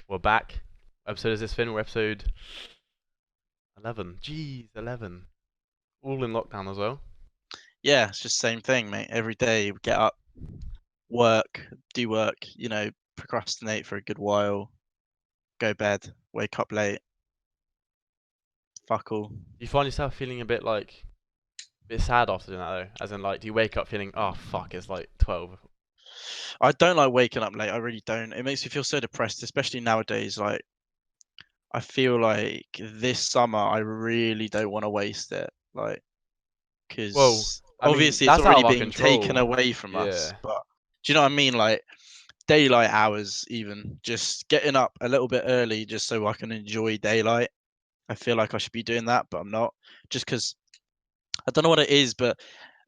We're back. What episode is this, Finn? We're episode 11. Jeez, 11. All in lockdown as well. Yeah, it's just the same thing, mate. Every day we get up, work, do work, procrastinate for a good while, go bed, wake up late, fuck all. You find yourself feeling a bit sad after doing that though? As in, like, do you wake up feeling, oh fuck, it's like 12? I don't like waking up late. I really don't. It makes me feel so depressed, especially nowadays. Like, I feel like this summer I really don't want to waste it. Like, Well, because I mean, obviously it's that's out already of our being taken control. away from us. Yeah. But do you know what I mean? Like, daylight hours, even just getting up a little bit early just so I can enjoy daylight. I feel like I should be doing that, but I'm not. Just because I don't know what it is, but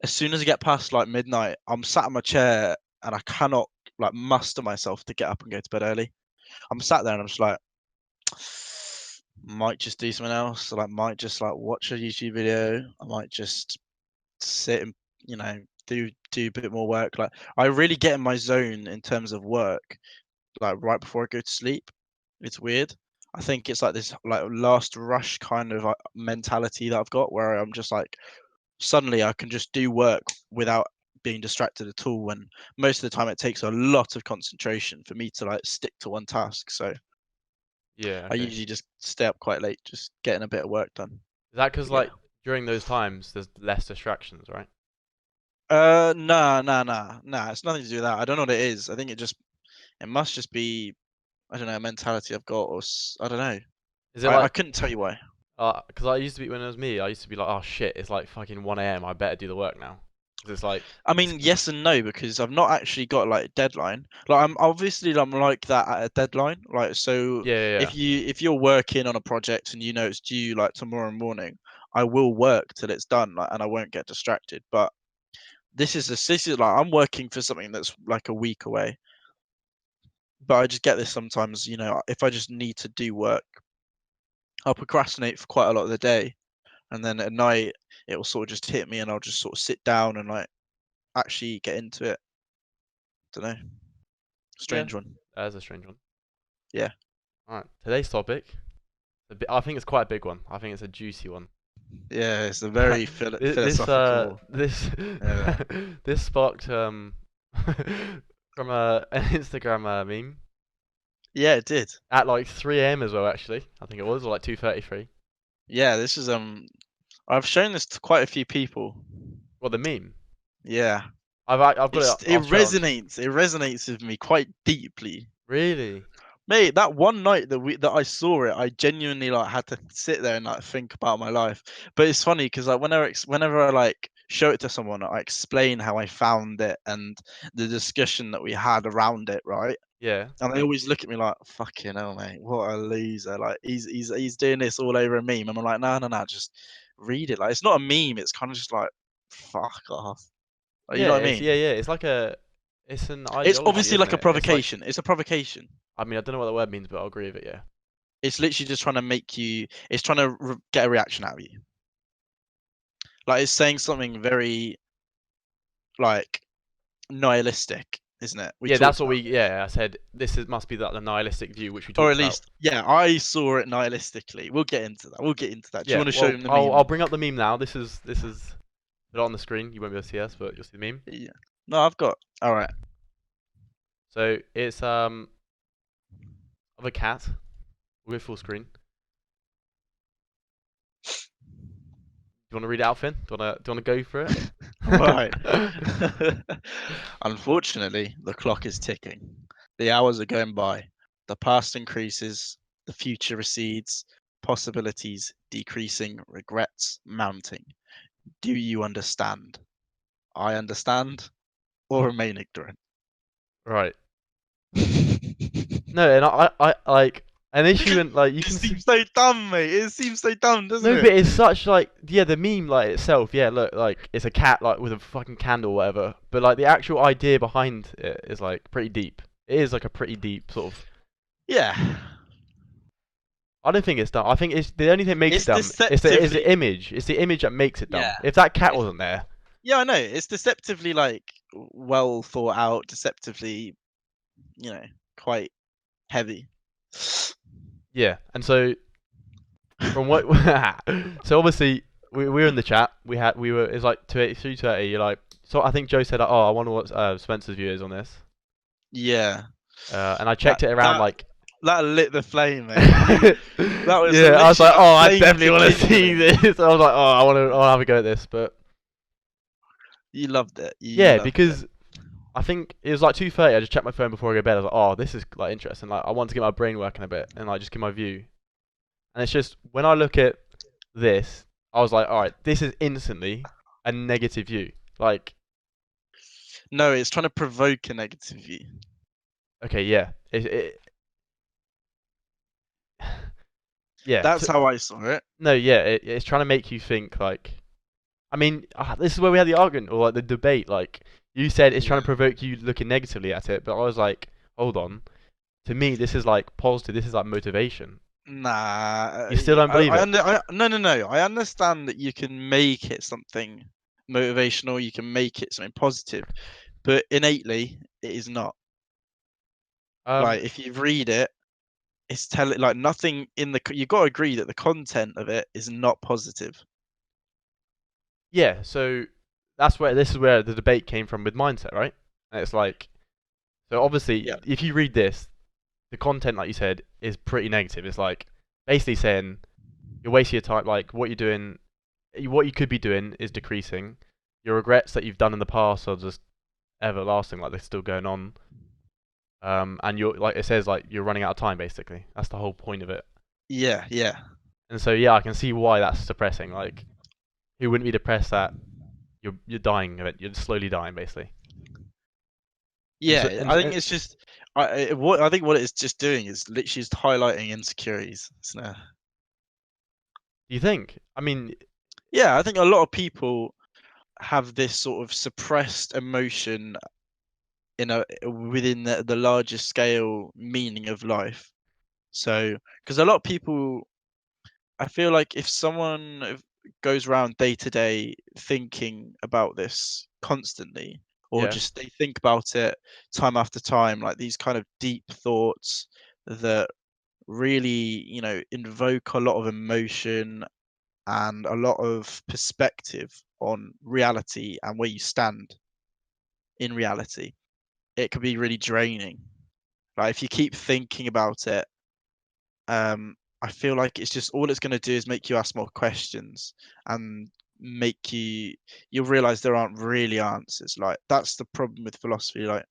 as soon as I get past like midnight, I'm sat in my chair and I cannot like muster myself to get up and go to bed early. I'm sat there and I'm just like, might just do something else. Like, might just like watch a YouTube video. I might just sit and do a bit more work. Like, I really get in my zone in terms of work, like right before I go to sleep. It's weird. I think it's like this like last rush kind of mentality that I've got where I'm just like suddenly I can just do work without being distracted at all, when most of the time it takes a lot of concentration for me to like stick to one task. So Yeah, I okay. usually just stay up quite late just getting a bit of work done. Is that because, But yeah. like, during those times, there's less distractions, right? Nah. It's nothing to do with that. I don't know what it is. I think it must just be, I don't know, a mentality I've got, or I don't know. Is it I like, couldn't tell you why. because I used to be, when it was me, I used to be like, oh shit, it's like fucking 1 a.m. I better do the work now. 'Cause it's like, I it's, mean, yes and no, because I've not actually got like a deadline. Like, I'm like that at a deadline. Like, so yeah, yeah, yeah. if you're working on a project and you know it's due like tomorrow morning, I will work till it's done, like, and I won't get distracted. But this is like I'm working for something that's like a week away. But I just get this sometimes, if I just need to do work, I'll procrastinate for quite a lot of the day, and then at night it will sort of just hit me, and I'll just sort of sit down and like actually get into it. Don't know. Yeah, Strange one. that is a strange one. Yeah. Alright, today's topic, I think it's quite a big one. I think it's a juicy one. Yeah, it's a very This philosophical. this Yeah. this sparked from an Instagram meme Yeah, it did. at like 3 a.m. as well. Actually, I think it was, or like 2:33. Yeah, this is I've shown this to quite a few people. Well, the meme. Yeah. I've got It's it. it I'll show it on. resonates. It resonates with me quite deeply. Really? Mate, that one night that I saw it, I genuinely like had to sit there and like think about my life. But it's funny because like whenever I like show it to someone, I explain how I found it and the discussion that we had around it, right? Yeah. And they always look at me like, "Fucking hell, mate, what a loser!" Like he's doing this all over a meme, and I'm like, "No, just read it." Like, it's not a meme; it's kind of just like, "Fuck off." Like, you Yeah. know what I It's mean? It's like it's an It's ideology, obviously isn't like a it? It's like, provocation. It's a provocation. I mean, I don't know what the word means, but I'll agree with it. Yeah. It's literally just trying to make you. It's trying to get a reaction out of you. Like, it's saying something very like nihilistic, isn't it? We Yeah, that's talked what we. about it. Yeah, I said must be the nihilistic view which we Or talked at about. least, yeah, I saw it nihilistically. We'll get into that. We'll get into that. Do you Yeah. want to show Well, him the I'll meme? bring up the meme now. This is put it on the screen. You won't be able to see us, but you'll see the meme. Yeah. No, I've got. All right. So it's of a cat. We'll go full screen. Do you want to read it out, Finn? Do you wanna go for it? Right. Unfortunately, the clock is ticking. The hours are going by. The past increases, the future recedes, possibilities decreasing, regrets mounting. Do you understand? I understand, or remain ignorant. Right. No, and I like an issue, and like you It can see. seems so dumb, mate. It seems so dumb, doesn't No, but it? it's such like, yeah, the meme like itself. Yeah, look, like it's a cat like with a fucking candle or whatever. But like the actual idea behind it is like pretty deep. It is like a pretty deep sort of. Yeah. I don't think it's dumb. I think it's the only thing that makes it It's dumb is the deceptively. image. It's the image that makes it dumb. Yeah. If that cat It's, wasn't there, yeah, I know. It's deceptively like well thought out, deceptively, you know, quite heavy. Yeah, and so from what so obviously we were in the chat. We were it's like 2:30. You're like, so I think Joe said, oh, I wonder what Spencer's view is on this. Yeah, And I that checked it around that like that lit the flame, mate. yeah, That was I was literally like, that oh, I flame definitely want to see rekindling. this. I was like, oh, I'll have a go at this, but You loved it. You yeah, loved it. because I think it was like 2:30. I just checked my phone before I go to bed. I was like, oh, this is like interesting. Like, I want to get my brain working a bit and like just give my view. And it's just when I look at this, I was like, all right, this is instantly a negative view. Like, No, it's trying to provoke a negative view. okay, yeah, yeah. That's how I saw it. No, yeah, it's trying to make you think. Like, I mean, this is where we had the argument or like the debate. Like, you said it's trying Yeah. to provoke you looking negatively at it, but I was like, hold on. To me, this is like positive. This is like motivation. Nah, You still don't believe it? no, no, no. I understand that you can make it something motivational, you can make it something positive, but innately it is not. Um, Like if you read it, it's telling like nothing in the. You got to agree that the content of it is not positive. yeah. So this is where the debate came from with mindset, right? And it's like, so obviously, Yeah. if you read this, the content, like you said, is pretty negative. It's like basically saying you're wasting your time. Like what you're doing, what you could be doing is decreasing. Your regrets that you've done in the past are just everlasting. Like they're still going on. And you're like it says like you're running out of time. Basically, that's the whole point of it. Yeah, yeah, And so yeah, I can see why that's depressing. Like who wouldn't be depressed that you're dying of it? You're slowly dying, basically. And so yeah. I think it's just. I think what it's just doing is literally just highlighting insecurities. So, do you think? I mean, yeah, I think a lot of people have this sort of suppressed emotion within the larger scale meaning of life. So, because a lot of people, I feel like if someone goes around day to day thinking about this constantly, or yeah, just they think about it time after time, like these kind of deep thoughts that really, invoke a lot of emotion and a lot of perspective on reality and where you stand in reality, it could be really draining. Like if you keep thinking about it, I feel like it's just all it's going to do is make you ask more questions and make you'll realize there aren't really answers. Like that's the problem with philosophy. Like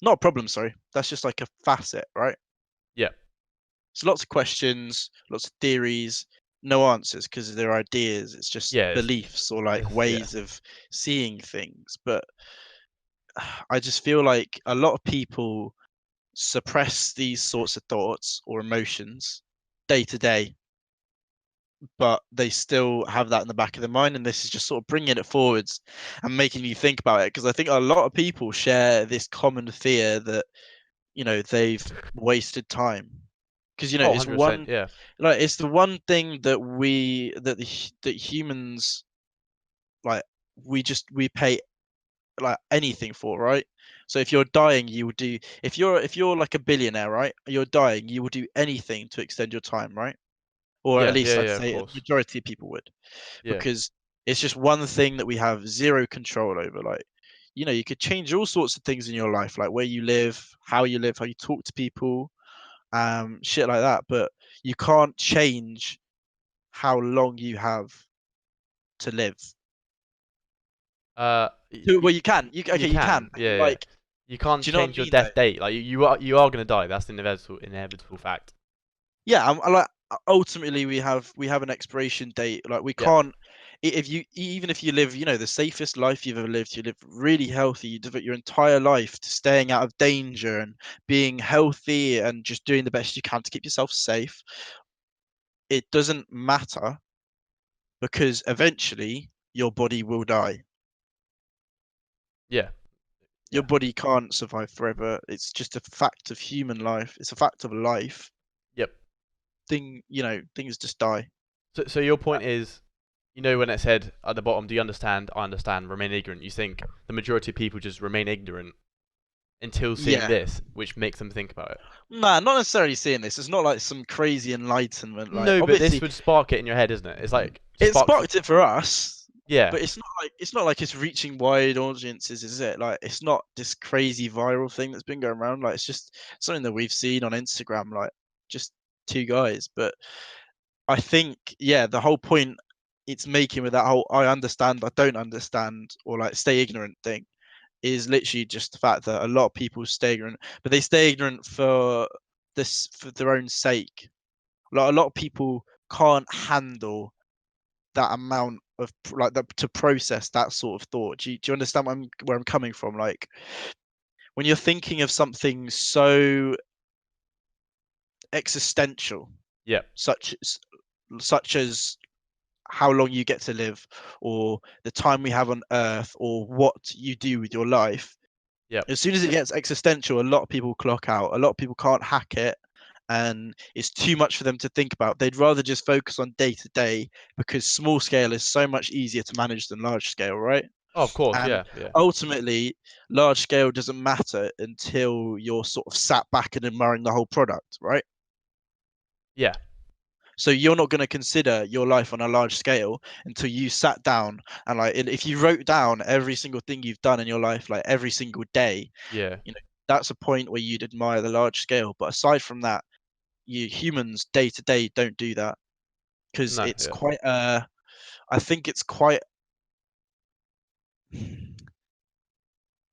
not a problem, sorry. That's just like a facet, right? yeah, So lots of questions, lots of theories, no answers because they're ideas. It's just yeah, beliefs or like yeah. ways of seeing things. But I just feel like a lot of people suppress these sorts of thoughts or emotions day to day, but they still have that in the back of their mind. And this is just sort of bringing it forwards and making you think about it. Because I think a lot of people share this common fear that, they've wasted time. Because, Oh, it's 100%. Yeah, it's the one thing that that humans, like, we pay like anything for, right? So if you're dying, you would do if you're like a billionaire, right? You're dying, you will do anything to extend your time, right? Or at yeah, least yeah, I'd yeah. Of say the course. majority of people would, Yeah, because it's just one thing that we have zero control over. Like, you could change all sorts of things in your life, like where you live, how you live, how you talk to people, shit like that. But you can't change how long you have to live. Well, you can. you Okay, you can. can. Yeah, yeah. Like, You can't do you know what change I your mean, though? death date. Like you are gonna die. That's the inevitable fact. Yeah, I like ultimately we have an expiration date. Like we Yeah, can't if you even if you live, the safest life you've ever lived, you live really healthy, you devote your entire life to staying out of danger and being healthy and just doing the best you can to keep yourself safe. It doesn't matter because eventually your body will die. yeah, Your yeah. body can't survive forever. It's just a fact of human life. It's a fact of life. Yep. Things just die. So your point is, when it said at the bottom, do you understand? I understand. Remain ignorant. You think the majority of people just remain ignorant until seeing Yeah. this, which makes them think about it. Nah, not necessarily seeing this. It's not like some crazy enlightenment. Like, No, but this obviously, would spark it in your head, isn't it? It's like it sparks. sparked it for us, Yeah, but it's not like it's reaching wide audiences, is it? Like, it's not this crazy viral thing that's been going around. Like, it's just something that we've seen on Instagram, like just two guys. But I think, yeah, the whole point it's making with that whole I understand, I don't understand, or like stay ignorant thing is literally just the fact that a lot of people stay ignorant, but they stay ignorant for their own sake. Like, a lot of people can't handle that amount of like that to process that sort of thought. Do you understand where I'm coming from? Like, when you're thinking of something so existential, yeah, such as how long you get to live, or the time we have on Earth, or what you do with your life. yeah. As soon as it gets existential, a lot of people clock out. A lot of people can't hack it, and it's too much for them to think about. They'd rather just focus on day to day, because small scale is so much easier to manage than large scale, right? Oh, of course, And yeah, yeah, ultimately, large scale doesn't matter until you're sort of sat back and admiring the whole product, right? yeah, So you're not going to consider your life on a large scale until you sat down and, like, if you wrote down every single thing you've done in your life, like every single day, yeah. you know, that's a point where you'd admire the large scale. But aside from that, you humans day to day don't do that, because No, it's yeah, quite I think it's quite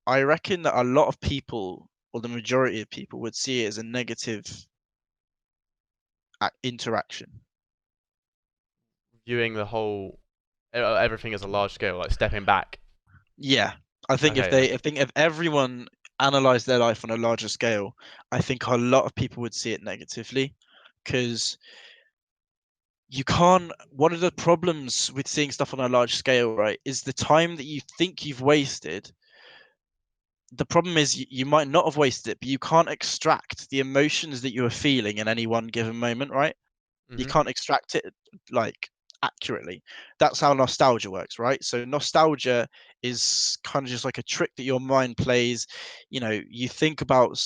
I reckon that a lot of people, or the majority of people, would see it as a negative interaction. viewing the whole everything as a large scale, like stepping back. Yeah, I think Okay, yeah, if everyone analyzed their life on a larger scale, I think a lot of people would see it negatively, because you can't. One of the problems with seeing stuff on a large scale, right, is the time that you think you've wasted. The problem is you might not have wasted it, but you can't extract the emotions that you are feeling in any one given moment, right? You mhm, can't extract it like accurately. That's how nostalgia works, right? So nostalgia is kind of just like a trick that your mind plays. You think about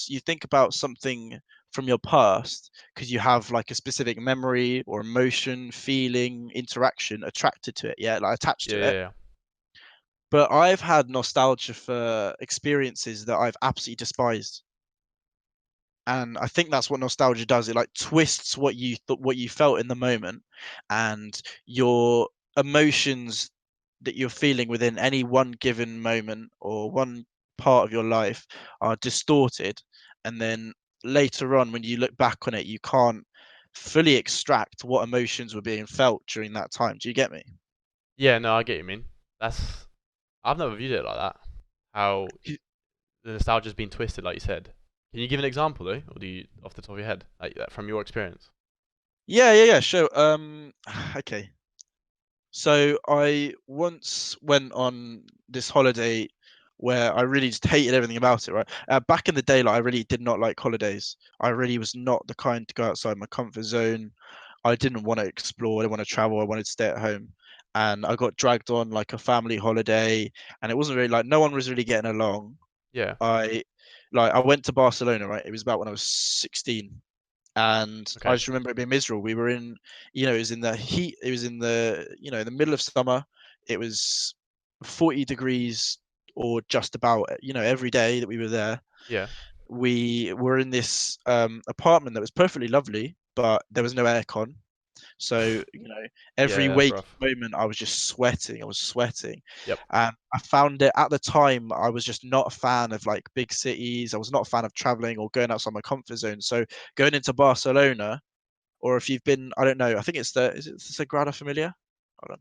something from your past because you have like a specific memory or emotion, feeling, interaction attracted to it, yeah, like attached yeah, to yeah, it. yeah, But I've had nostalgia for experiences that I've absolutely despised. And I think that's what nostalgia does. It like twists what you felt in the moment, and your emotions that you're feeling within any one given moment or one part of your life are distorted, and then later on when you look back on it, you can't fully extract what emotions were being felt during that time. Do you get me? yeah. No, I get what you mean. That's I've never viewed it like that. How the nostalgia's been twisted, like you said. Can you give an example though, or do you off the top of your head, like from your experience? Yeah, sure. Okay. So I once went on this holiday where I really just hated everything about it, right? Back in the day, like, I really did not like holidays. I really was not the kind to go outside my comfort zone. I didn't want to explore. I didn't want to travel. I wanted to stay at home. And I got dragged on like a family holiday, and it wasn't really like no one was really getting along. Yeah. I I went to Barcelona, right? It was about when I was 16, and I Okay. just remember it being miserable. We were in, it was in the heat. It was in the middle of summer. It was 40 degrees or just about, every day that we were there. Yeah. We were in this apartment that was perfectly lovely, but there was no aircon. So, Yeah, every yeah, that's waking rough. moment I was just sweating. I was sweating. Yep. And I found it at the time, I was just not a fan of like big cities. I was not a fan of traveling or going outside my comfort zone. So going into Barcelona, or if you've been, I don't know, I think is it the Sagrada Familia? Hold on.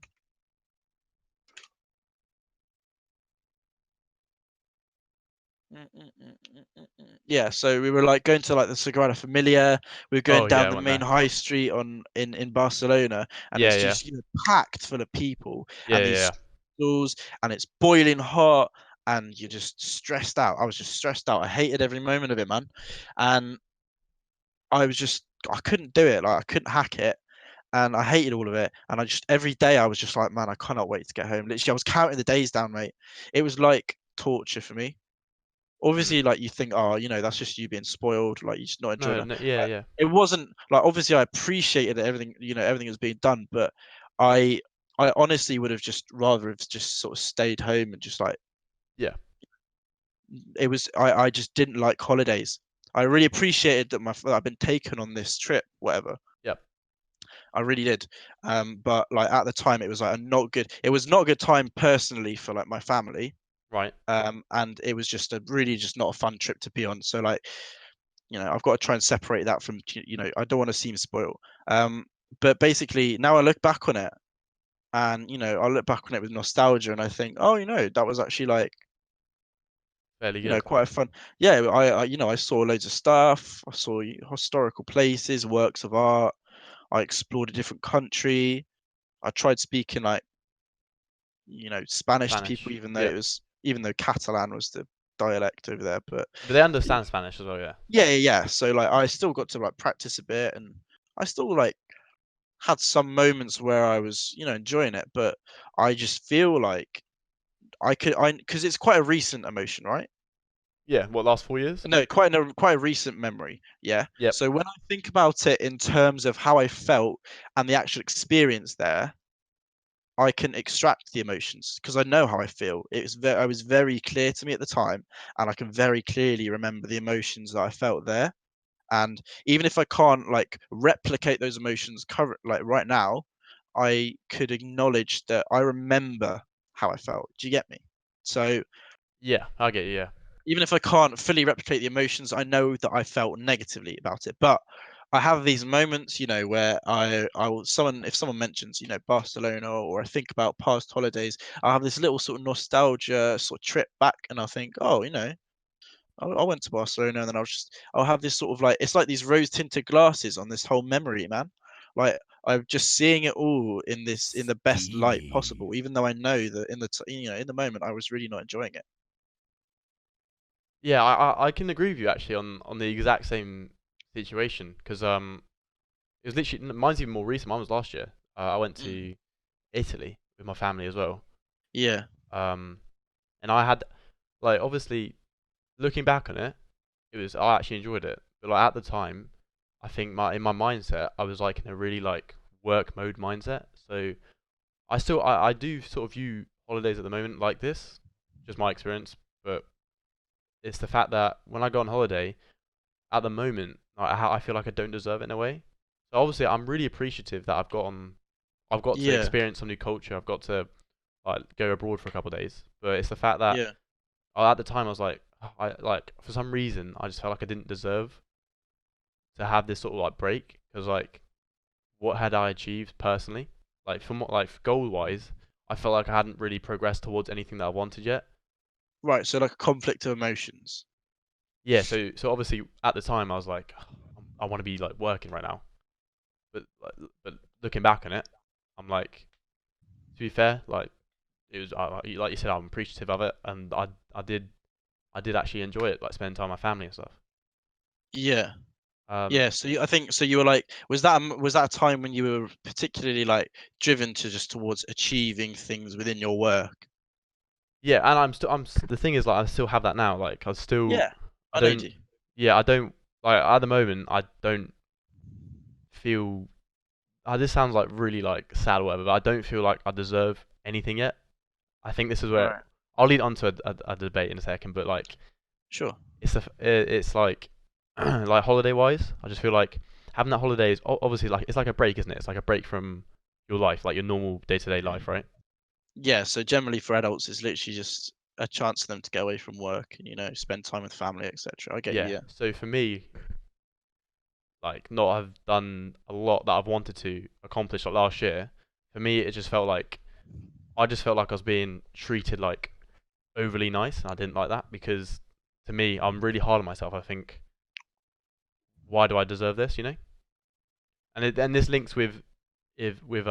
Yeah, so we were like going to like the Sagrada Familia. We were going Oh yeah, down I the went main there. high street in Barcelona, and Yeah, it's yeah, just packed full of people yeah, and yeah, these yeah. stores, and it's boiling hot, and you're just stressed out. I was just stressed out. I hated every moment of it, man, and I couldn't do it. Like, I couldn't hack it, and I hated all of it. And I just every day I was just like, man, I cannot wait to get home. Literally, I was counting the days down, mate. It was like torture for me. Mm. obviously, like you think, oh, that's just you being spoiled, like you're just not enjoying No, it. no, yeah, yeah, It wasn't like, obviously I appreciated everything, everything that was being done, but I I honestly would have just rather have just sort of stayed home and just like yeah, I just didn't like holidays. I really appreciated that that I've been taken on this trip, whatever. yep, I really did. But like at the time, it was like a not good. It was not a good time personally for like my family. right, And it was just a really just not a fun trip to be on. So like, I've got to try and separate that from, I don't want to seem spoiled. Um, but basically, now I look back on it, and I look back on it with nostalgia, and I think, oh, that was actually like, fairly good. quite a fun. Yeah, I saw loads of stuff. I saw historical places, works of art. I explored a different country. I tried speaking like, Spanish to people, Spanish, yeah, even though Catalan was the dialect over there. But but they understand Spanish as well, yeah, yeah, yeah, yeah. So like, I still got to like practice a bit, and I still like had some moments where I was, enjoying it. But I just feel like because it's quite a recent emotion, right? yeah. What, last 4 years? No, quite a recent memory. Yeah. Yep, So when I think about it in terms of how I felt and the actual experience there, I can extract the emotions because I know how I feel. I was very clear to me at the time, and I can very clearly remember the emotions that I felt there. And even if I can't like replicate those emotions like right now, I could acknowledge that I remember how I felt. Do you get me? So yeah, I get you, yeah, even if I can't fully replicate the emotions, I know that I felt negatively about it. But I have these moments, where I will someone if someone mentions, Barcelona, or I think about past holidays, I have this little sort of nostalgia sort of trip back, and I think, oh, I went to Barcelona, and then I'll have this sort of like, it's like these rose tinted glasses on this whole memory, man. Like I'm just seeing it all in the best light Steamy. possible, even though I know that in the moment I was really not enjoying it. yeah. I can agree with you actually on the exact same situation because it was literally mine's even more recent. Mine was last year. I went Mm. to Italy with my family as well. Yeah. Um, and I had like obviously looking back on it, I actually enjoyed it. But like at the time, I think in my mindset, I was like in a really like work mode mindset. So I do sort of view holidays at the moment like this, just my experience. But it's the fact that when I go on holiday, at the moment, I feel like I don't deserve it in a way. So obviously, I'm really appreciative that I've got to Yeah. experience some new culture. I've got to like go abroad for a couple of days. But it's the fact that Yeah. at the time I was like, I like for some reason I just felt like I didn't deserve to have this sort of like break because like what had I achieved personally? Like from what like goal wise, I felt like I hadn't really progressed towards anything that I wanted yet. Right, so like a conflict of emotions. Yeah, so obviously at the time I was like, I want to be like working right now, but looking back on it, I'm like, to be fair, like it was like you said, I'm appreciative of it, and I did actually enjoy it, like spending time with my family and stuff. Yeah. Um, Yeah, so I think so you were like, was that a time when you were particularly like driven to just towards achieving things within your work? yeah, and the thing is like I still have that now. Like Yeah, I I know you don't, do. yeah, I don't like at the moment I don't feel. This sounds like really like sad or whatever, but I don't feel like I deserve anything yet. I think this is where Right. I'll lead on to a debate in a second, but like Sure. it's like like holiday wise, I just feel like having that holiday is obviously like it's like a break, isn't it? It's like a break from your life, like your normal day to day life, right? Yeah, so generally for adults, it's literally just a chance for them to get away from work and, spend time with family, etc. I get you, Yeah. yeah. So for me, like not have done a lot that I've wanted to accomplish like last year. For me, it just felt like I just felt like I was being treated like overly nice, and I didn't like that because to me, I'm really hard on myself. I think, why do I deserve this? You know, and this links with if with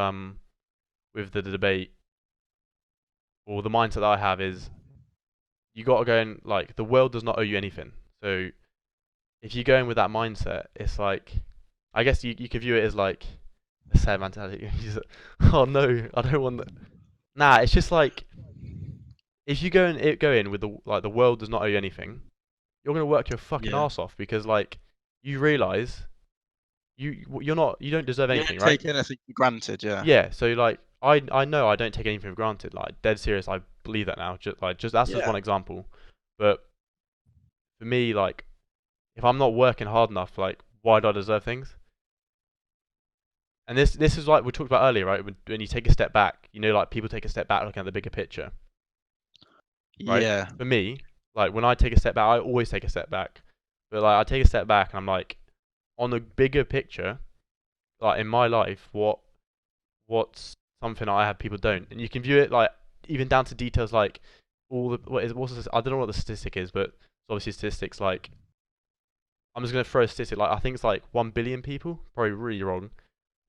the debate or the mindset that I have is you got to go in like the world does not owe you anything. So if you go in with that mindset, it's like I guess you could view it as like a sad mentality. Oh no, I don't want that. Nah, it's just like if you go in with the world does not owe you anything. you're gonna work your fucking Yeah. ass off because like you realize you're not you don't deserve You anything, don't right? take anything for granted, yeah. Yeah. So like I know I don't take anything for granted. Like dead serious, I believe that now. Just that's just Yeah. one example. But for me, like if I'm not working hard enough, like why do I deserve things? And this is like we talked about earlier, right? When you take a step back, like people take a step back looking at the bigger picture, right? Yeah. For me, like when I take a step back, I always take a step back. But like I take a step back and I'm like, on the bigger picture, like in my life, what's something I have people don't, and you can view it like even down to details like all the what's this, I don't know what the statistic is, but it's obviously statistics like I'm just gonna throw a statistic like I think it's like 1 billion people, probably really wrong,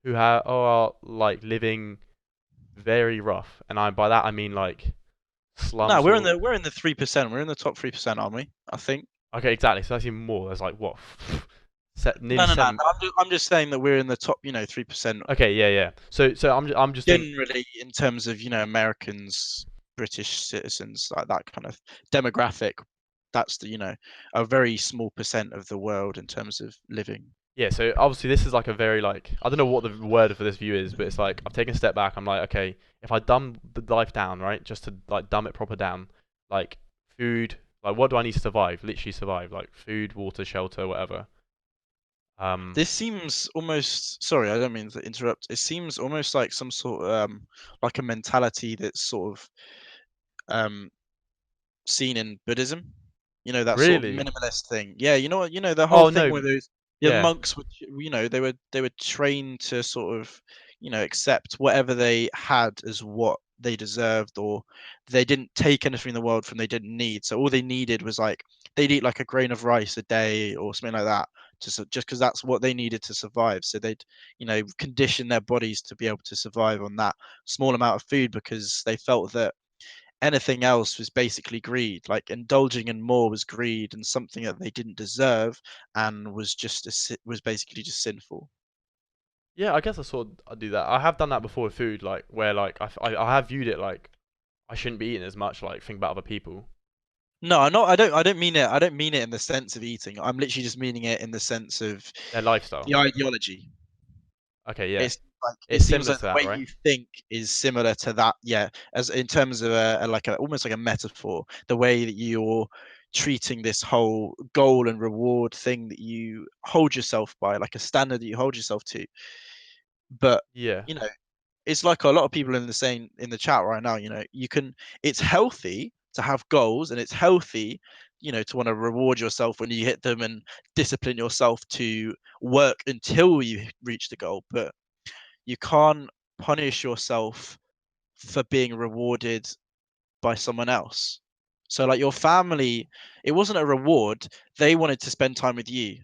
who are like living very rough, and by that I mean like slum No, sort of. we're in the 3%. We're in the top 3%, aren't we? I think. Okay, exactly. So that's even more. There's like what, nearly No. seven. I'm just saying that we're in the top, 3% Okay, yeah, yeah. So I'm just thinking. generally in terms of, Americans, British citizens, like that kind of demographic. That's a very small percent of the world in terms of living. Yeah, so obviously this is like a very like I don't know what the word for this view is, but it's like I've taken a step back. I'm like, okay, if I dumb the life down, right, just to like dumb it proper down, like food, like what do I need to survive? Literally survive, like food, water, shelter, whatever. Um, This seems almost, sorry, I don't mean to interrupt. It seems almost like some sort of like a mentality that's sort of um seen in Buddhism. That sort of really? minimalist thing. Yeah, you know what? The whole Oh thing no, where those the yeah, monks would, they were trained to sort of, accept whatever they had as what they deserved, or they didn't take anything in the world from they didn't need. So all they needed was like they'd eat like a grain of rice a day or something like that, just because that's what they needed to survive. So they'd, condition their bodies to be able to survive on that small amount of food because they felt that anything else was basically greed. Like indulging in more was greed and something that they didn't deserve, and was basically just sinful. yeah. I guess I do that. I have done that before with food, like where like I have viewed it like I shouldn't be eating as much, like think about other people, No, I'm not. I don't mean it. I don't mean it in the sense of eating. I'm literally just meaning it in the sense of their lifestyle. the ideology. Okay, yeah, It's like it it's seems similar like to the that, way right? you think is similar to that. Yeah, as in terms of like almost like a metaphor, the way that you're treating this whole goal and reward thing that you hold yourself by, like a standard that you hold yourself to. But Yeah, you know, it's like a lot of people in the chat right now. It's healthy to have goals, and it's healthy, to want to reward yourself when you hit them and discipline yourself to work until you reach the goal. But you can't punish yourself for being rewarded by someone else. So like your family, it wasn't a reward. They wanted to spend time with you.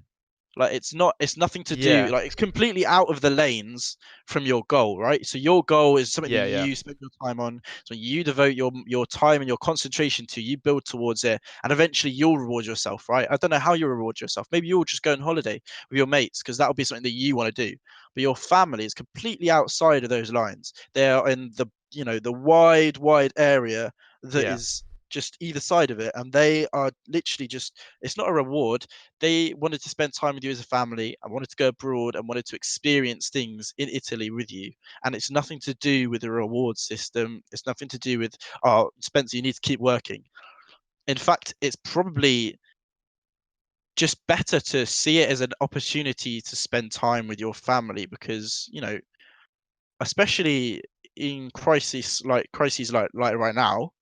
Like it's nothing to do, yeah, like it's completely out of the lanes from your goal, right? So your goal is something that yeah, yeah. you spend your time on. So you devote your time and your concentration to, you build towards it, and eventually you'll reward yourself, right? I don't know how you reward yourself. Maybe you'll just go on holiday with your mates because that'll be something that you want to do. But your family is completely outside of those lines. They are in the wide area that Yeah. is just either side of it, and they are literally just, it's not a reward. They wanted to spend time with you as a family and wanted to go abroad and wanted to experience things in Italy with you. And it's nothing to do with the reward system. It's nothing to do with, oh, Spencer, you need to keep working. In fact, it's probably just better to see it as an opportunity to spend time with your family because, especially in crises like right now,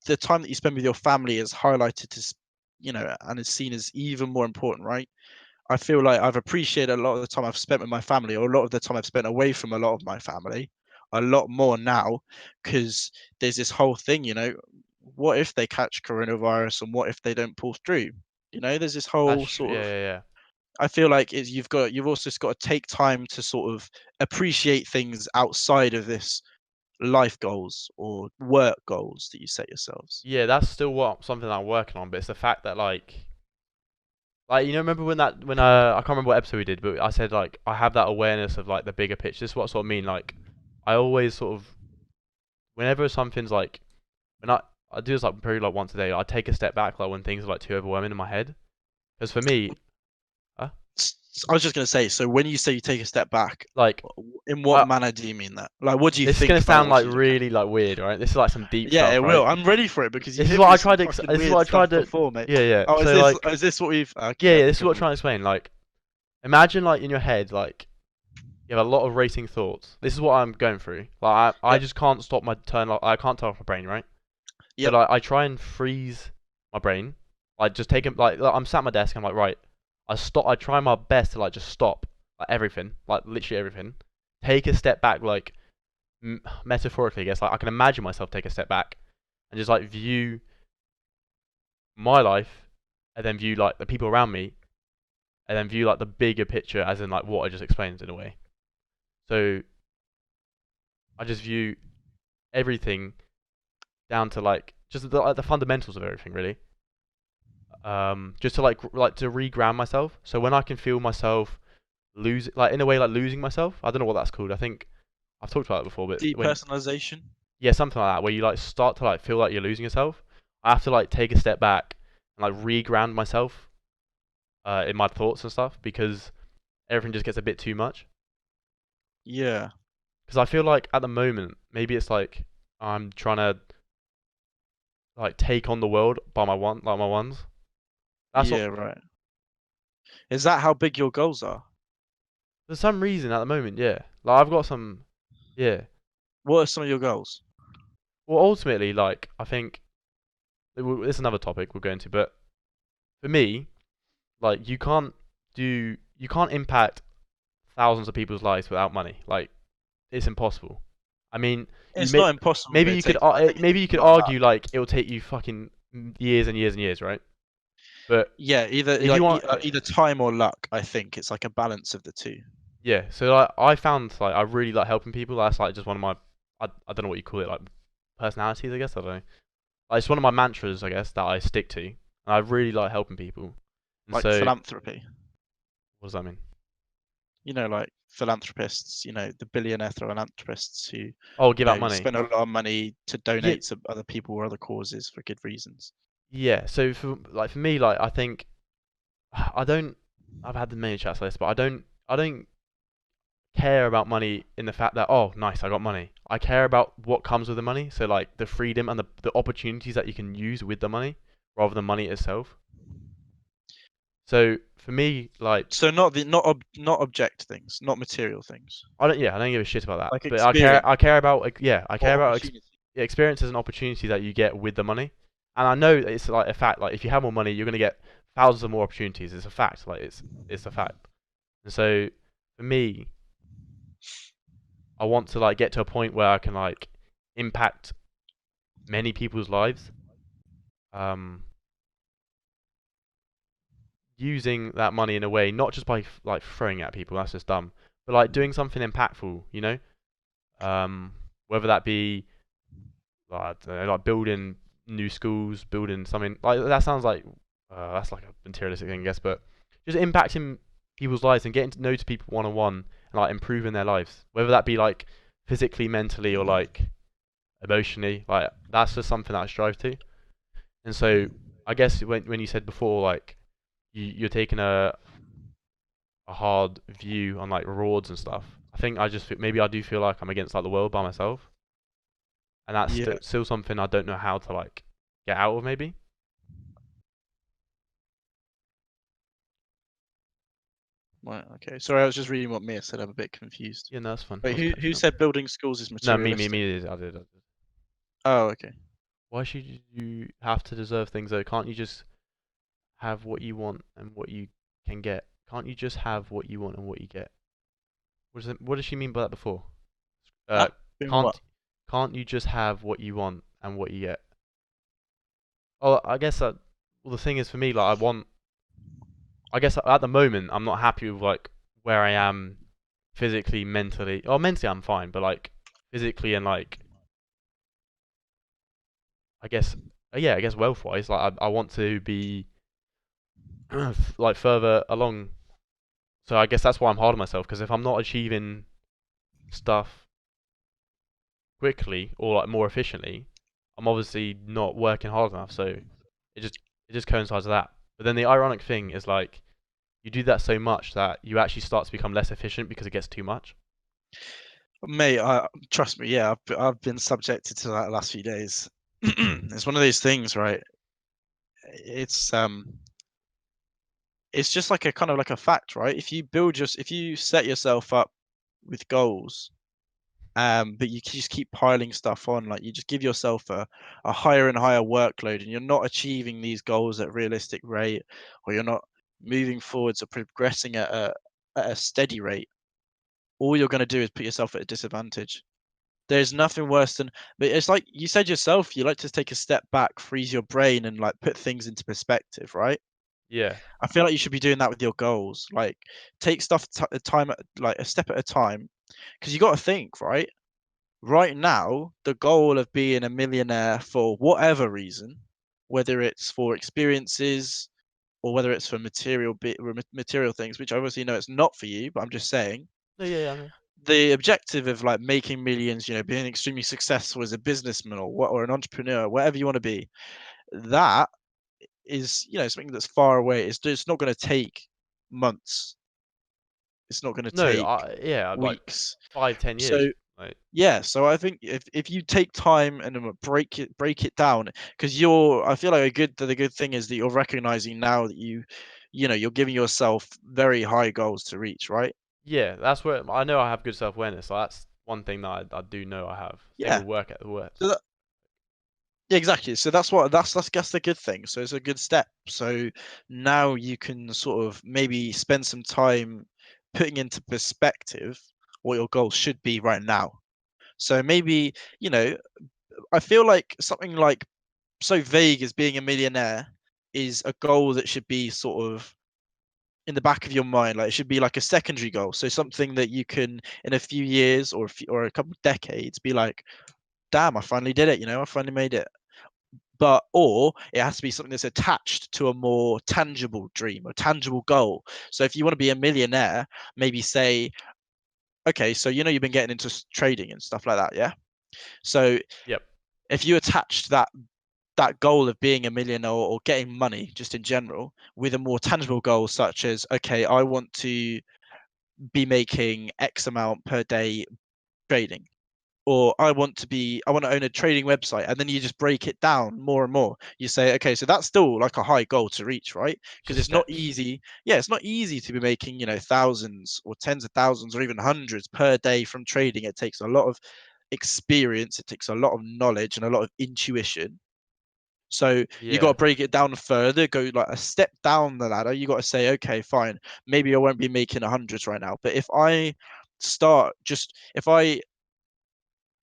the time that you spend with your family is highlighted as, and is seen as even more important, right? I feel like I've appreciated a lot of the time I've spent with my family, or a lot of the time I've spent away from a lot of my family, a lot more now, because there's this whole thing, what if they catch coronavirus and what if they don't pull through? There's this That's whole true. sort Yeah, of, yeah, yeah. I feel like you've also just got to take time to sort of appreciate things outside of this life goals or work goals that you set yourselves. Yeah, that's still what something I'm working on, but it's the fact that like remember when I can't remember what episode we did, but I said like I have that awareness of like the bigger picture. This is what I sort of mean. Like I always sort of whenever something's like when I do this like probably like once a day. I take a step back like when things are like too overwhelming in my head. Because for me, uh, I was just gonna say, so when you say you take a step back, like in what I, manner do you mean that? Like, what do you this is think gonna about sound what like you look at? really like weird, right? This is like some deep Yeah, stuff, it will. right? I'm ready for it because you This is hit what me I with some tried to. fucking This is weird what I stuff tried to. before, mate. Yeah, yeah. Oh, So like, is this what we've? Okay, yeah, yeah, yeah. This is go what I'm for it. trying to explain. Like, imagine like in your head, like you have a lot of racing thoughts. This is what I'm going through. Like, I Yep, just can't stop my turn. Like, I can't turn off my brain, right? So yep, like, I try and freeze my brain. Like, just take it. Like, I'm sat at my desk. I'm like, right. I stop. I try my best to like just stop like everything, like literally everything. Take a step back, like metaphorically, I guess. Like, I can imagine myself take a step back and just like view my life, and then view like the people around me, and then view like the bigger picture, as in like what I just explained in a way. So I just view everything down to like just the fundamentals of everything, really. Just to like to reground myself. So when I can feel myself lose, like in a way, like losing myself. I don't know what that's called. I think I've talked about it before, but when depersonalization. yeah, something like that, where you like start to like feel like you're losing yourself. I have to like take a step back and like reground myself in my thoughts and stuff because everything just gets a bit too much. Yeah, Because I feel like at the moment, maybe it's like I'm trying to like take on the world by my ones. That's what yeah, right. Is that how big your goals are? for some reason at the moment, yeah. Like I've got some, yeah. What are some of your goals? Well, ultimately, like I think it's another topic we'll go into, but for me, like you can't impact thousands of people's lives without money. Like it's impossible. I mean, you It's may not impossible, but maybe it you could takes. I think it maybe takes you a could lot of luck. argue like it will take you fucking years and years and years, right? But Yeah, either if you want, either time or luck. I think it's like a balance of the two. yeah. So like I found like I really like helping people. That's like just one of my I don't know what you call it, like personalities, I guess. I don't know. Like, it's one of my mantras, I guess, that I stick to. And I really like helping people. And Like so, philanthropy. what does that mean? Like philanthropists, the billionaire philanthropists who, Oh, give out you money. spend a lot of money to Yeah, donate to other people or other causes for good reasons. yeah. So for me, like I think I don't. I've had many chats like this, but I don't care about money in the fact that oh, nice, I got money. I care about what comes with the money. So like the freedom and the opportunities that you can use with the money, rather than money itself. So for me, like So not object things, not material things, I don't give a shit about that. like But experience I care about like yeah, I care or about opportunity. experience is an opportunity that you get with the money. And I know it's like a fact. Like if you have more money, you're gonna get thousands of more opportunities. It's a fact. Like it's a fact. And so for me, I want to like get to a point where I can like impact many people's lives. Um, using that money in a way, not just by like throwing it at people. That's just dumb. But like doing something impactful. You know. Whether that be like, I don't know, like building new schools, building something like that sounds like that's like a materialistic thing, I guess, but just impacting people's lives and getting to know to people one on one and like improving their lives, whether that be like physically, mentally, or like emotionally. Like that's just something that I strive to. And so I guess when you said before, like you're taking a hard view on like rewards and stuff. I think maybe I do feel like I'm against like the world by myself, and that's Yeah. still something I don't know how to like get out of maybe. Right. Okay. Sorry, I was just reading what Mia said. I'm a bit confused. Yeah, no, that's fun. I Wait, was who catching up. said building schools is No, materialistic? I did. Oh, okay. Why should you have to deserve things though? Can't you just have what you want and what you can get? Can't you just have what you want and what you get? What does she mean by that before? Uh, Ah, doing what? can't can't you just have what you want and what you get? Oh, I guess that. Well, the thing is for me, like I guess at the moment I'm not happy with like where I am physically, mentally. Oh, mentally I'm fine, but like physically and like I guess yeah, I guess wealth wise, like I want to be like further along. So I guess that's why I'm hard on myself because if I'm not achieving stuff quickly or like more efficiently, I'm obviously not working hard enough, so it just it just coincides with that. But then the ironic thing is like you do that so much that you actually start to become less efficient because it gets too much. Mate, trust me, yeah, I've been subjected to that the last few days. It's one of those things, right? It's um it's just like a kind of like a fact, right? If you set yourself up with goals, but you just keep piling stuff on, like you just give yourself a higher and higher workload, and you're not achieving these goals at realistic rate, or you're not moving forwards or progressing at a steady rate, all you're going to do is put yourself at a disadvantage. There's nothing worse than, but it's like you said yourself, you like to take a step back, freeze your brain, and like put things into perspective, right? Yeah. I feel like you should be doing that with your goals. Like take stuff a time, like a step at a time, because you got to think, right? Right now, the goal of being a millionaire for whatever reason, whether it's for experiences or whether it's for material things, which I obviously know it's not for you, but I'm just saying, No, yeah, yeah, I know. the objective of like making millions, being extremely successful as a businessman or an entrepreneur, whatever you want to be, that is, something that's far away. It's not going to take months. It's not going to No, take yeah, like weeks. 5, 10 years. So Like, yeah, so I think if you take time and break it down, because I feel like the good thing is that you're recognizing now that you're giving yourself very high goals to reach, right? yeah, that's where I know I have good self awareness. Like, that's one thing that I do know I have. Same Yeah. with work at the work. So yeah, exactly. So that's the good thing. So it's a good step. So now you can sort of maybe spend some time putting into perspective what your goals should be right now. So maybe, I feel like something like so vague as being a millionaire is a goal that should be sort of in the back of your mind. Like it should be like a secondary goal. So something that you can in a few years or a couple of decades be like, damn, I finally did it, I finally made it. But or it has to be something that's attached to a more tangible dream, a tangible goal. So if you want to be a millionaire, maybe say, okay, so you've been getting into trading and stuff like that, yeah. So Yep. if you attached that goal of being a millionaire or getting money just in general with a more tangible goal, such as, okay, I want to be making X amount per day trading, or I want to own a trading website, and then you just break it down more and more. You say, okay, so that's still like a high goal to reach, right? Because Just it's not steps. easy. Yeah, it's not easy to be making, thousands or tens of thousands or even hundreds per day from trading. It takes a lot of experience, it takes a lot of knowledge and a lot of intuition. So you got Yeah. to break it down further, go like a step down the ladder. You got to say, okay, fine, maybe I won't be making hundreds right now, but if I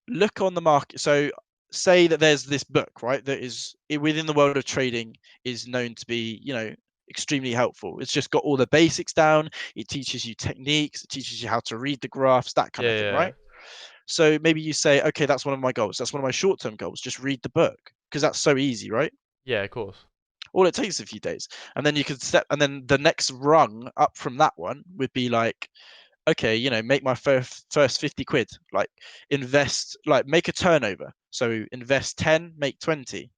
look on the market, so say that there's this book, right, that is within the world of trading is known to be, extremely helpful. It's just got all the basics down. It teaches you techniques. It teaches you how to read the graphs, that kind Yeah, of thing, yeah, right? So maybe you say, okay, that's one of my goals. That's one of my short-term goals. Just read the book because that's so easy, right? yeah, of course. All it takes is a few days, and then you could step, and then the next rung up from that one would be like, okay, make my first 50 quid, like invest, like make a turnover. So invest 10, make 20.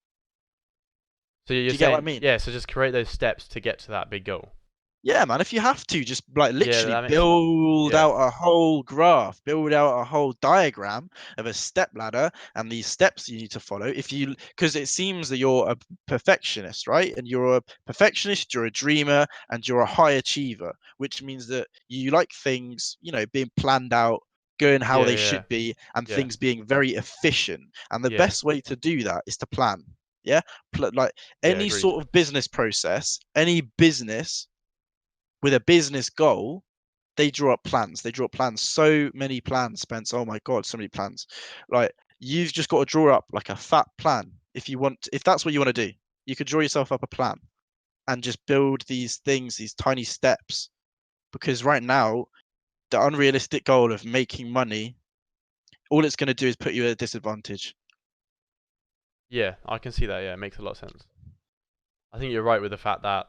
So you're Do you get what I saying, mean? yeah, so just create those steps to get to that big goal. Yeah, man, if you have to, just like Yeah, literally that makes sense. build Yeah. out a whole graph, build out a whole diagram of a step ladder and these steps you need to follow. Because it seems that you're a perfectionist, right? And you're a perfectionist, you're a dreamer, and you're a high achiever, which means that you like things, being planned out, going how Yeah, they yeah, should be, and yeah, things being very efficient. And the yeah, best way to do that is to plan. Yeah. Like yeah, any agreed. sort of business process, any business with a business goal, they draw up plans. They draw up plans. So many plans, Spence. Oh my God, so many plans. Like you've just got to draw up like a fat plan. If that's what you want to do, you could draw yourself up a plan and just build these things, these tiny steps. Because right now, the unrealistic goal of making money, all it's going to do is put you at a disadvantage. Yeah, I can see that. Yeah, it makes a lot of sense. I think you're right with the fact that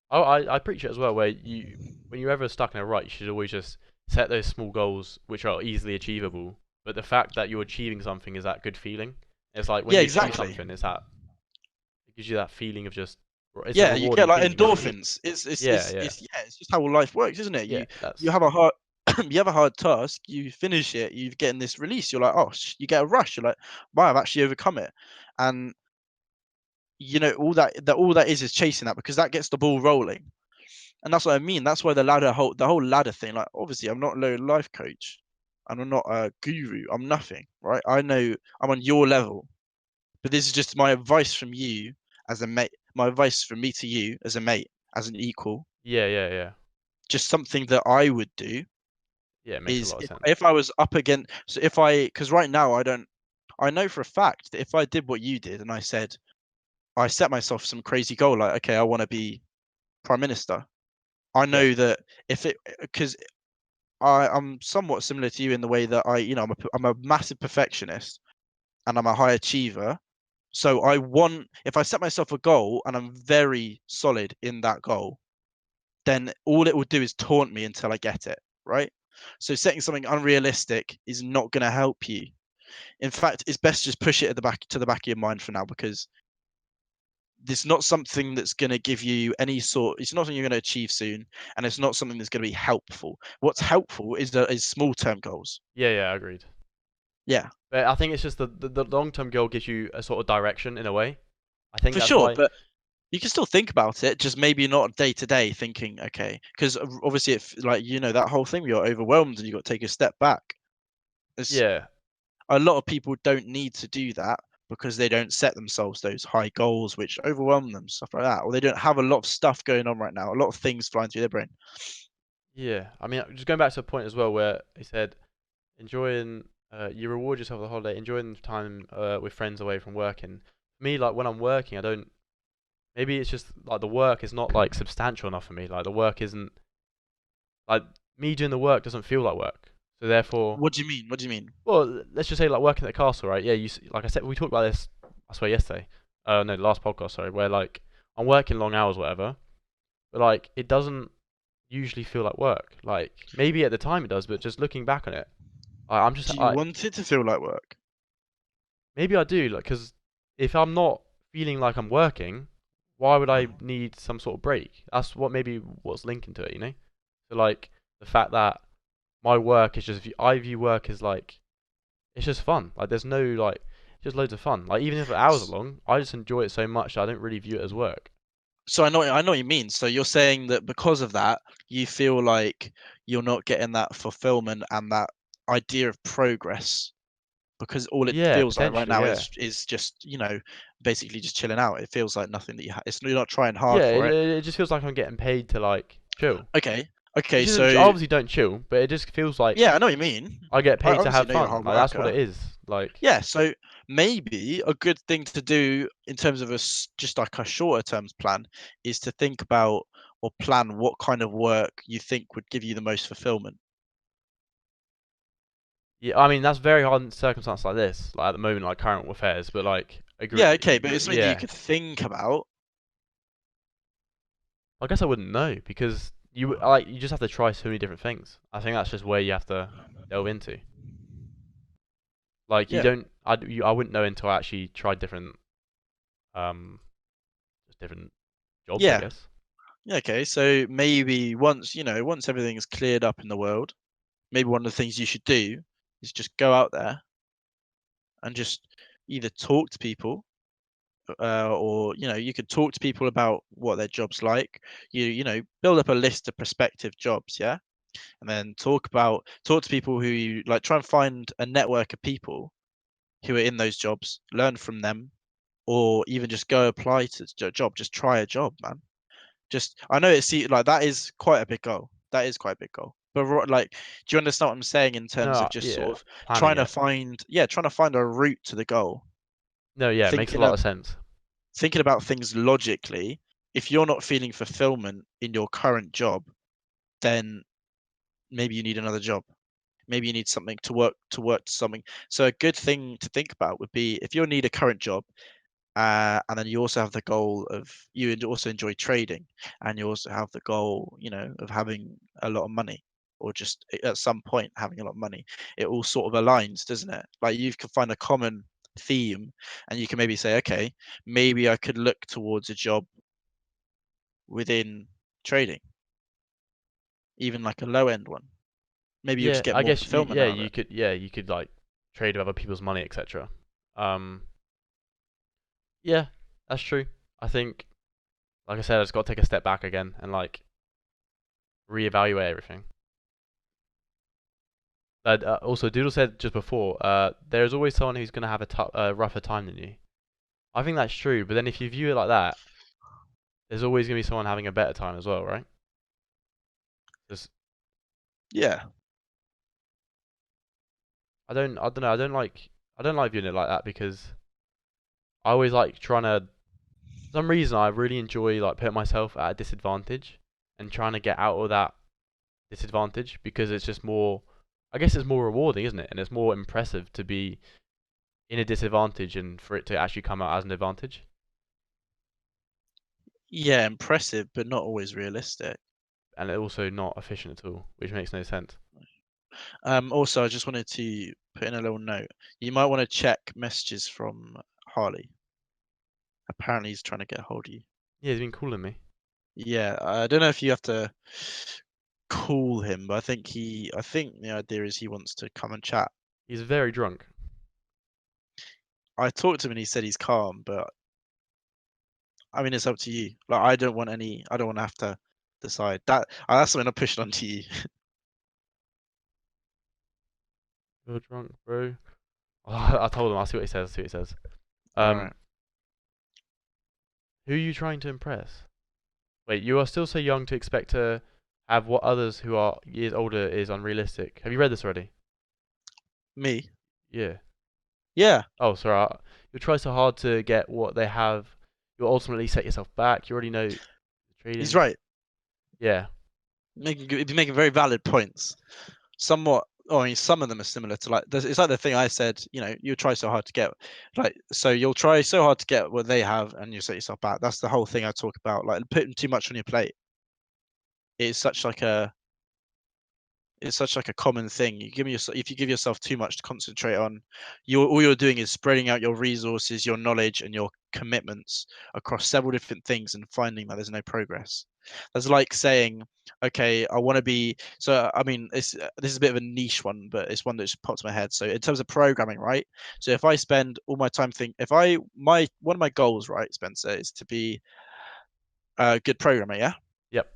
I preach it as well, where when you're ever stuck in a rut, you should always just set those small goals which are easily achievable. But the fact that you're achieving something is that good feeling, It's like when Yeah, you achieve exactly. something, it gives you that feeling of just it's a Yeah, you get rewarding like feeling, you know? endorphins. Yeah, yeah, Yeah, it's just how life works, isn't it? yeah. You That's have a hard you have a hard task, you finish it, you get this release. You're like, oh, you get a rush. You're like, wow, I've actually overcome it. And all that is chasing that, because that gets the ball rolling. And that's what I mean. That's why the whole ladder thing. Like, obviously, I'm not a life coach, and I'm not a guru. I'm nothing, right? I know I'm on your level, but this is just my advice from you as a mate. My advice from me to you as a mate, as an equal. yeah, yeah, yeah, Just something that I would do yeah. It makes a is lot of sense. if I was up against. So if I, because right now I don't. I know for a fact that if I did what you did and I set myself some crazy goal, like, okay, I want to be prime minister. I Yeah, know that if it, because I'm somewhat similar to you in the way that I'm a massive perfectionist and I'm a high achiever. So if I set myself a goal and I'm very solid in that goal, then all it will do is taunt me until I get it, right? So setting something unrealistic is not going to help you. In fact, it's best just push it at the back to the back of your mind for now, because it's not something that's going to give you any sort. It's not something you're going to achieve soon, and it's not something that's going to be helpful. What's helpful is small term goals. yeah, yeah. Agreed. Yeah, But I think it's just the long term goal gives you a sort of direction in a way. I think for that's sure. why. But you can still think about it, just maybe not day to day thinking. Okay, because obviously, if like that whole thing, you're overwhelmed and you got to take a step back. It's Yeah, A lot of people don't need to do that because they don't set themselves those high goals, which overwhelm them, stuff like that, or they don't have a lot of stuff going on right now, a lot of things flying through their brain. yeah. I mean, just going back to a point as well where he said enjoying, you reward yourself the holiday, enjoying time with friends away from working. For me, like when I'm working, I don't. Maybe it's just like the work is not like substantial enough for me. Like the work isn't like me doing the work doesn't feel like work. So therefore, What do you mean? What do you mean? well, let's just say like working at the castle, right? Yeah, like I said, we talked about this. I swear yesterday. No, the last podcast, sorry, where like I'm working long hours, whatever, but like it doesn't usually feel like work. Like maybe at the time it does, but just looking back on it, I'm just Do you like want it to feel like work? maybe I do, like, because if I'm not feeling like I'm working, why would I need some sort of break? That's what's linking to it, you know? So like the fact that my work is just I view work as like it's just fun. Like there's no like just loads of fun. Like even if the hours are S- long, I just enjoy it so much that I don't really view it as work. So I know what you mean. So you're saying that because of that, you feel like you're not getting that fulfillment and that idea of progress, because all it Yeah, feels like right potentially, now yeah. is just basically just chilling out. It feels like nothing that you're not trying hard Yeah, for it. it just feels like I'm getting paid to like chill. Okay, okay, Which isn't I so obviously don't chill, but it just feels like yeah, I know what you mean. I get I paid to obviously have know you're a fun. hard Like that's what worker. it is. Like Yeah, so maybe a good thing to do in terms of just like a shorter terms plan is to think about or plan what kind of work you think would give you the most fulfillment. yeah, I mean that's very hard in circumstances like this, like at the moment, like current affairs. But like Yeah, okay, but agree, it's something that you yeah. could think about. I guess I wouldn't know because you just have to try so many different things. I think that's just where you have to delve into. Like you Yeah. don't, I wouldn't know until I actually tried um, just different jobs, I Yeah. guess. Yeah, okay. So maybe once everything's cleared up in the world, maybe one of the things you should do is just go out there and just either talk to people, or you could talk to people about what their job's like. Build up a list of prospective jobs, yeah, and then talk to people who you like. Try and find a network of people who are in those jobs, learn from them, or even just go apply to a job. Just try a job, man. Just I know like that is quite a big goal. That is quite a big goal. But like, do you understand what I'm saying in terms No, of just yeah, sort of planning it. trying to find a route to the goal? No, yeah, it makes a Thinking lot of of sense. thinking about things logically. If you're not feeling fulfillment in your current job, then maybe you need another job. Maybe you need something to something. So a good thing to think about would be if you need a current job, and then you also have the goal of also enjoy trading, and you also have the goal, of having a lot of money, or just at some point having a lot of money. It all sort of aligns, doesn't it? Like you can find a common theme, and you can maybe say, okay, maybe I could look towards a job within trading, even like a low end one. Maybe you'll Yeah, just get I more guess fulfillment out of it. you could like trade with other people's money, etc. Um, yeah, that's true. I think, like I said, I just got to take a step back again and like reevaluate everything. Also, Doodle said just before, there's always someone who's gonna have a rougher time than you. I think that's true, but then if you view it like that, there's always gonna be someone having a better time as well, right? Just, Yeah. I don't know, I don't like viewing it like that because I always like trying to, for some reason, I really enjoy like putting myself at a disadvantage and trying to get out of that disadvantage because it's just more, I guess it's more rewarding, isn't it? And it's more impressive to be in a disadvantage and for it to actually come out as an advantage. Yeah, impressive, but not always realistic. And also not efficient at all, which makes no sense. Also, I just wanted to put in a little note. You might want to check messages from Harley. Apparently, he's trying to get a hold of you. Yeah, he's been calling me. Yeah, I don't know if you have to call him, but I think the idea is he wants to come and chat. He's very drunk. I talked to him and he said he's calm, but I mean, it's up to you. Like, I don't want to have to decide that. That's something I'm pushing onto you. You're drunk, bro. Oh, I told him. I'll see what he says. See what he says. All right. Who are you trying to impress? Wait, you are still so young to expect to have what others who are years older is unrealistic. Have you read this already? Me? Yeah. Yeah, Oh, sorry. You'll try so hard to get what they have. You'll ultimately set yourself back. You already know he's trading. right. Yeah. He's making very valid points. Somewhat. Oh, I mean, some of them are similar to like. It's like the thing I said. You know, you try so hard to get, like, so you'll try so hard to get what they have, and you set yourself back. That's the whole thing I talk about. Like putting too much on your plate. It's such like a it's such like a common thing. If you give yourself too much to concentrate on, all you're doing is spreading out your resources, your knowledge, and your commitments across several different things and finding that there's no progress. That's like saying, okay, I want to be. So I mean, this is a bit of a niche one, but it's one that just pops in my head. So in terms of programming, right? So if I spend all my time if I my one of my goals, right, Spencer, is to be a good programmer, yeah. Yep.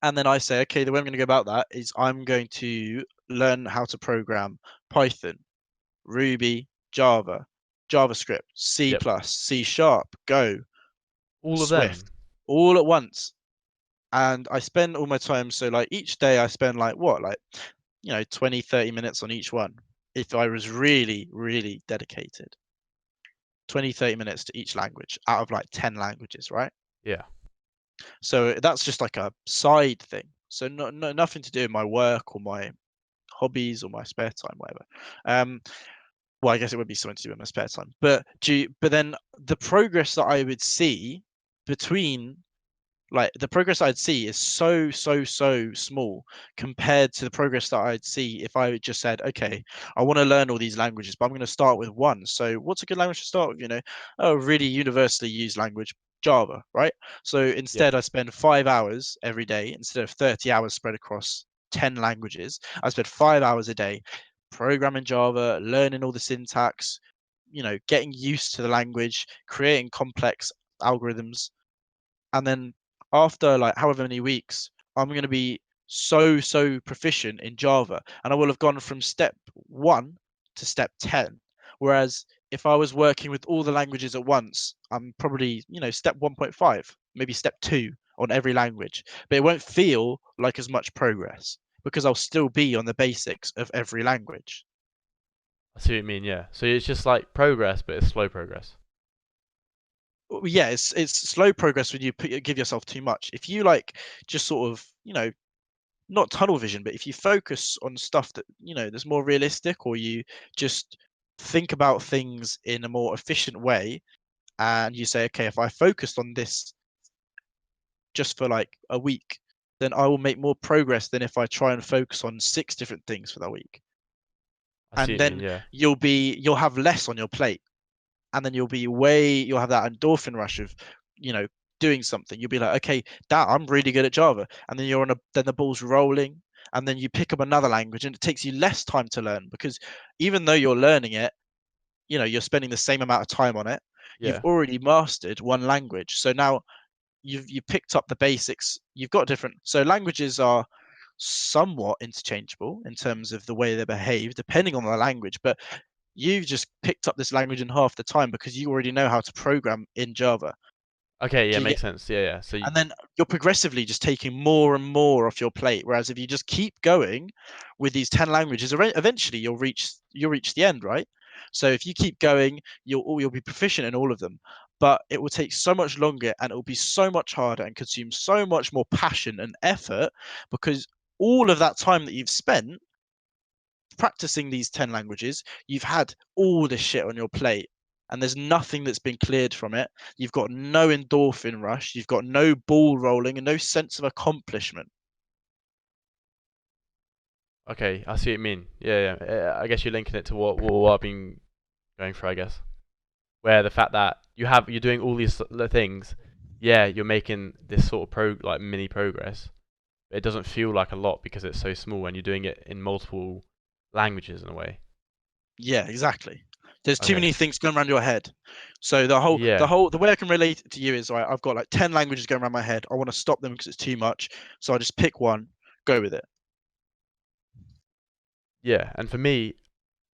And then I say, okay, the way I'm going to go about that is I'm going to learn how to program Python, Ruby, Java, JavaScript, C++, Yep. C Sharp, Go, All of Swift, them. all at once. And I spend all my time. So like each day I spend like what, like, 20, 30 minutes on each one. If I was really, really dedicated, 20, 30 minutes to each language out of like 10 languages, right? Yeah. So that's just like a side thing. So nothing to do with my work or my hobbies or my spare time, whatever. Um, well, I guess it would be something to do with my spare time. But then the progress that I would see between the progress I'd see is so small compared to the progress that I'd see if I just said, okay, I want to learn all these languages, but I'm going to start with one. So what's a good language to start with? A really universally used language, Java, right? So Yep. instead, I spend 5 hours every day instead of 30 hours spread across 10 languages. I spend 5 hours a day programming Java, learning all the syntax, getting used to the language, creating complex algorithms, and then after like however many weeks, I'm going to be so proficient in Java, and I will have gone from step 1 to step 10. Whereas if I was working with all the languages at once, I'm probably, step 1.5, maybe step 2 on every language, but it won't feel like as much progress because I'll still be on the basics of every language. I see what you mean. Yeah. So it's just like progress, but it's slow progress. Yeah, it's slow progress when you give yourself too much. If you like just sort of, not tunnel vision, but if you focus on stuff that, that's more realistic, or you just think about things in a more efficient way, and you say, okay, if I focused on this just for like a week, then I will make more progress than if I try and focus on 6 different things for that week. I see and what you mean. then Yeah. you'll have less on your plate, and then you'll have that endorphin rush of, you know, doing something. You'll be like, okay, that I'm really good at Java, and then then the ball's rolling, and then you pick up another language, and it takes you less time to learn because even though you're learning it, you know, you're spending the same amount of time on it. You've Yeah. already mastered one language, so now you picked up the basics. You've got different. So languages are somewhat interchangeable in terms of the way they behave, depending on the language. But you've just picked up this language in half the time because you already know how to program in Java. Okay. Yeah. Do you get? Makes sense. Yeah. Yeah. So And then you're progressively just taking more and more off your plate. Whereas if you just keep going with these 10 languages, eventually you'll reach the end, right? So if you keep going, you'll be proficient in all of them. But it will take so much longer, and it will be so much harder and consume so much more passion and effort, because all of that time that you've spent practicing these 10 languages, you've had all this shit on your plate, and there's nothing that's been cleared from it. You've got no endorphin rush, you've got no ball rolling, and no sense of accomplishment. okay, I see what you mean. Yeah. Yeah. I guess you're linking it to what I've been going through. I guess where the fact that you're doing all these things. Yeah, you're making this sort of like mini progress. But it doesn't feel like a lot because it's so small and you're doing it in multiple languages in a way. Yeah, exactly. There's too Okay. many things going around your head. So the way I can relate it to you is, right, I've got like 10 languages going around my head. I want to stop them because it's too much. So I just pick one, go with it. Yeah, and for me,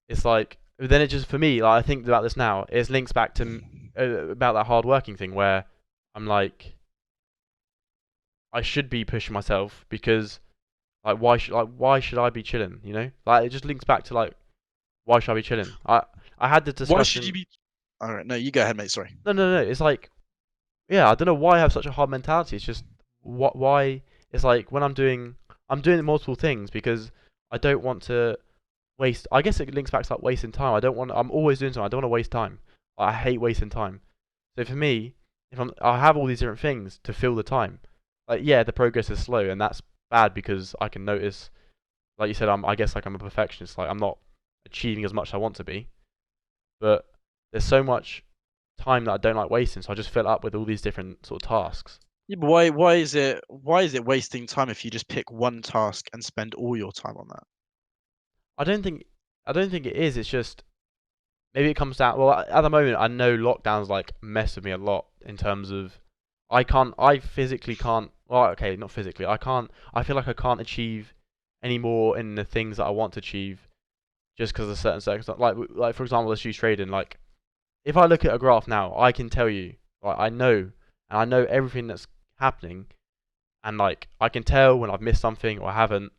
it's like then it just for me like I think about this now. It links back to about that hard working thing where I'm like I should be pushing myself because like why should I be chilling? You know, like it just links back to like why should I be chilling? I had the Why should you discussion. be? All right, no, you go ahead, mate. Sorry. No. It's like yeah, I don't know why I have such a hard mentality. It's just what why it's like when I'm doing multiple things because I don't want to waste. I guess it links back to like wasting time. I'm always doing something. I don't want to waste time. I hate wasting time. So for me, if I have all these different things to fill the time. Like yeah, the progress is slow, and that's bad because I can notice. Like you said, I guess like I'm a perfectionist. Like I'm not achieving as much as I want to be, but there's so much time that I don't like wasting, so I just fill it up with all these different sort of tasks. Yeah, but why is it wasting time if you just pick one task and spend all your time on that? I don't think I don't think it is. It's just maybe it comes down. Well, at the moment, I know lockdowns like mess with me a lot in terms of I physically can't. Well, okay, not physically. I can't. I feel like I can't achieve any more in the things that I want to achieve just because of certain circumstances. Like for example, let's use trading. Like if I look at a graph now, I can tell you. Like I know everything that's happening, and like I can tell when I've missed something or I haven't.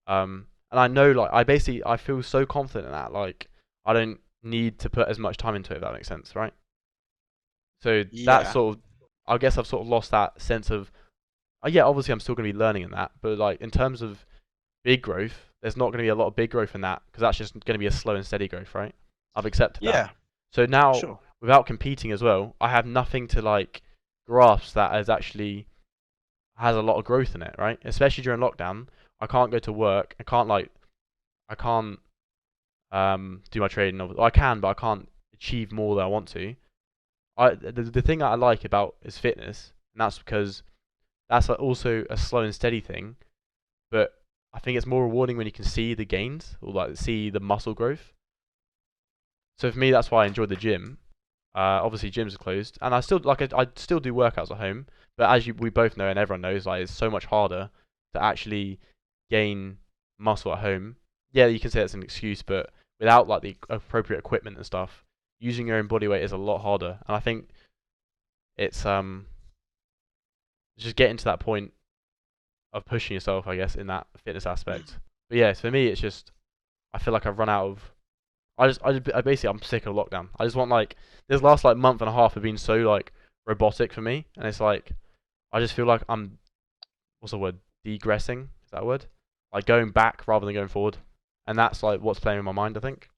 And I know like I feel so confident in that. Like I don't need to put as much time into it. If that makes sense, right? So that's Yeah, sort of, I guess I've sort of lost that sense of, yeah, obviously I'm still going to be learning in that, but like in terms of big growth, there's not going to be a lot of big growth in that because that's just going to be a slow and steady growth, right? I've accepted that. yeah, So now, sure. without competing as well, I have nothing to like grasp that is actually has a lot of growth in it, right? Especially during lockdown, I can't go to work. I can't do my trading. I can, but I can't achieve more than I want to. The thing that I like about is fitness, and that's because that's also a slow and steady thing. But I think it's more rewarding when you can see the gains or like see the muscle growth. So for me, that's why I enjoy the gym. Obviously, gyms are closed, and I still do workouts at home. But we both know, and everyone knows, like it's so much harder to actually gain muscle at home. Yeah, you can say that's an excuse, but without like the appropriate equipment and stuff, using your own body weight is a lot harder. And I think it's just getting to that point of pushing yourself, I guess, in that fitness aspect. But yeah, for me, it's just I feel like I've run out of. I basically I'm sick of lockdown. I just want like this last like month and a half have been so like robotic for me, and it's like I just feel like I'm what's the word degressing? Is that a word? Like going back rather than going forward, and that's like what's playing in my mind. I think.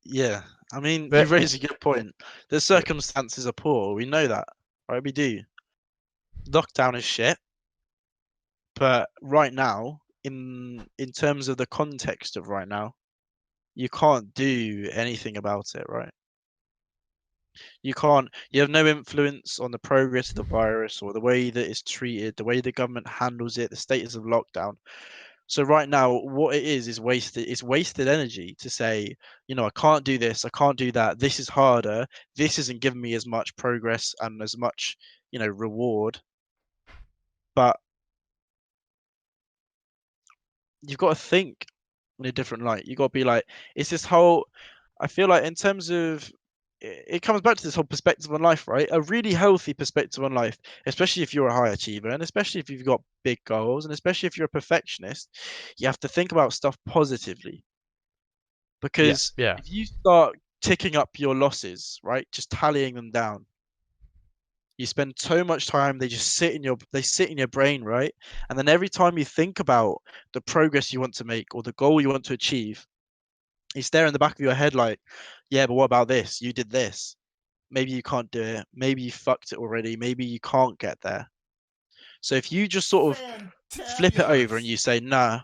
Yeah, I mean, you But raise a good point. The yeah, circumstances are poor. We know that, right? We do. Lockdown is shit, but right now in terms of the context of right now, you can't do anything about it, right? You can't, you have no influence on the progress of the virus or the way that it's treated, the way the government handles it, the status of lockdown. So right now, what it is wasted. It's wasted energy to say, I can't do this, I can't do that. This is harder. This isn't giving me as much progress and as much, reward. But you've got to think in a different light. You've got to be like, it's this whole. I feel like in terms of it comes back to this whole perspective on life, right? A really healthy perspective on life, especially if you're a high achiever and especially if you've got big goals and especially if you're a perfectionist, you have to think about stuff positively. Yeah, Because yeah, if you start ticking up your losses, right, just tallying them down, you spend so much time they sit in your brain, right? And then every time you think about the progress you want to make or the goal you want to achieve, it's there in the back of your head like, yeah, but what about this? You did this. Maybe you can't do it. Maybe you fucked it already. Maybe you can't get there. So if you just sort of flip it over and Fantabulous. you say, nah,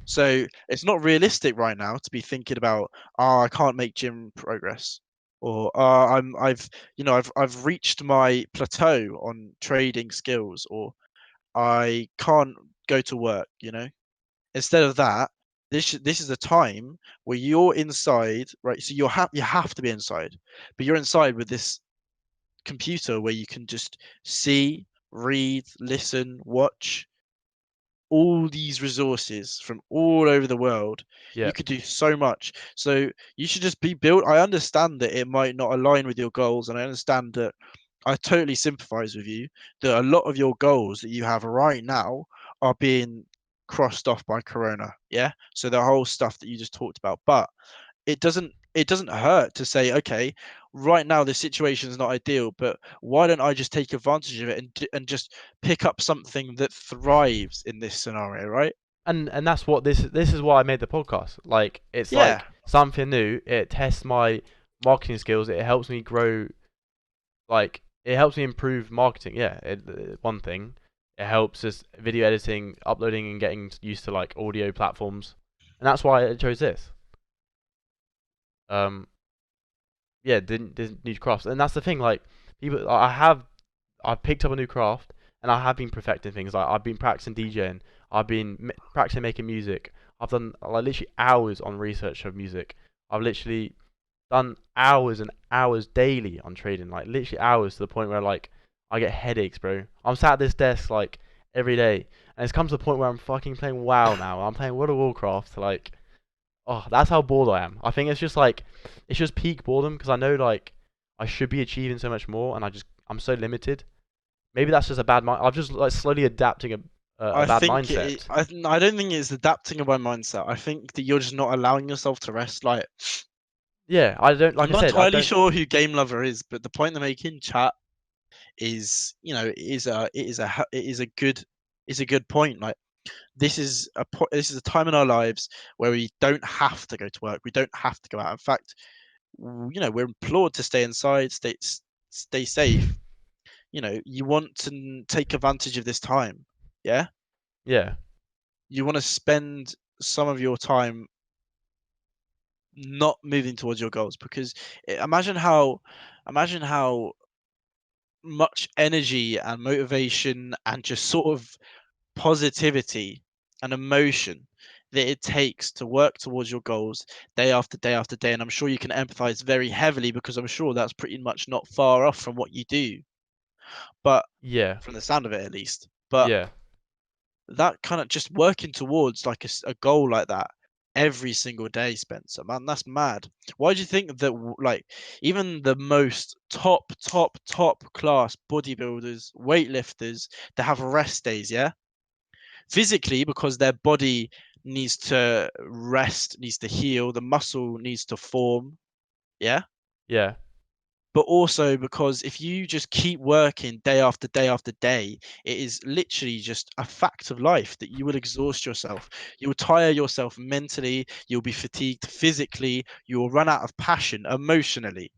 so it's not realistic right now to be thinking about, oh, I can't make gym progress, or I've reached my plateau on trading skills, or I can't go to work. Instead of that, this is a time where you're inside, right? So you have to be inside, but you're inside with this computer where you can just see, read, listen, watch all these resources from all over the world. yeah. You could do so much. So you should just be built. I understand that it might not align with your goals, and I understand that I totally sympathize with you that a lot of your goals that you have right now are being crossed off by Corona. Yeah. So the whole stuff that you just talked about. But it doesn't hurt to say, okay, right now the situation is not ideal, but why don't I just take advantage of it and just pick up something that thrives in this scenario, right? And that's what this is why I made the podcast. Like it's Yeah, like something new. It tests my marketing skills. It helps me grow. Like it helps me improve marketing. Yeah, one thing. It helps us video editing, uploading, and getting used to like audio platforms. And that's why I chose this. Um, yeah, the new crafts, and that's the thing. Like people, I've picked up a new craft, and I have been perfecting things. Like I've been practicing DJing, I've been practicing making music. I've done like literally hours on research of music. I've literally done hours and hours daily on trading, like literally hours to the point where like I get headaches, bro. I'm sat at this desk like every day, and it's come to the point where I'm fucking playing WoW now. I'm playing World of Warcraft, like. Oh, that's how bored I am. I think it's just like, it's just peak boredom because I know like I should be achieving so much more, and I'm so limited. Maybe that's just a bad mind. I'm just like slowly adapting a I bad think mindset. I don't think it's adapting by mindset. I think that you're just not allowing yourself to rest. Like, Yeah, I don't like I'm I not said I entirely don't. sure who Game Lover is, but the point they're making, chat, is it is a good point. Like, this is a time in our lives where we don't have to go to work. We don't have to go out. In fact, we're implored to stay inside, stay safe. You want to take advantage of this time. Yeah, Yeah, you want to spend some of your time not moving towards your goals because imagine how much energy and motivation and just sort of positivity and emotion that it takes to work towards your goals day after day after day. And I'm sure you can empathize very heavily because I'm sure that's pretty much not far off from what you do, but yeah, from the sound of it at least. But yeah, that kind of just working towards like a goal like that every single day, Spencer, man, that's mad. Why do you think that like even the most top class bodybuilders, weightlifters, they have rest days, yeah? Physically because their body needs to rest, needs to heal, the muscle needs to form, yeah? yeah, But also because if you just keep working day after day after day, it is literally just a fact of life that you will exhaust yourself. You will tire yourself mentally, you'll be fatigued physically, you will run out of passion emotionally.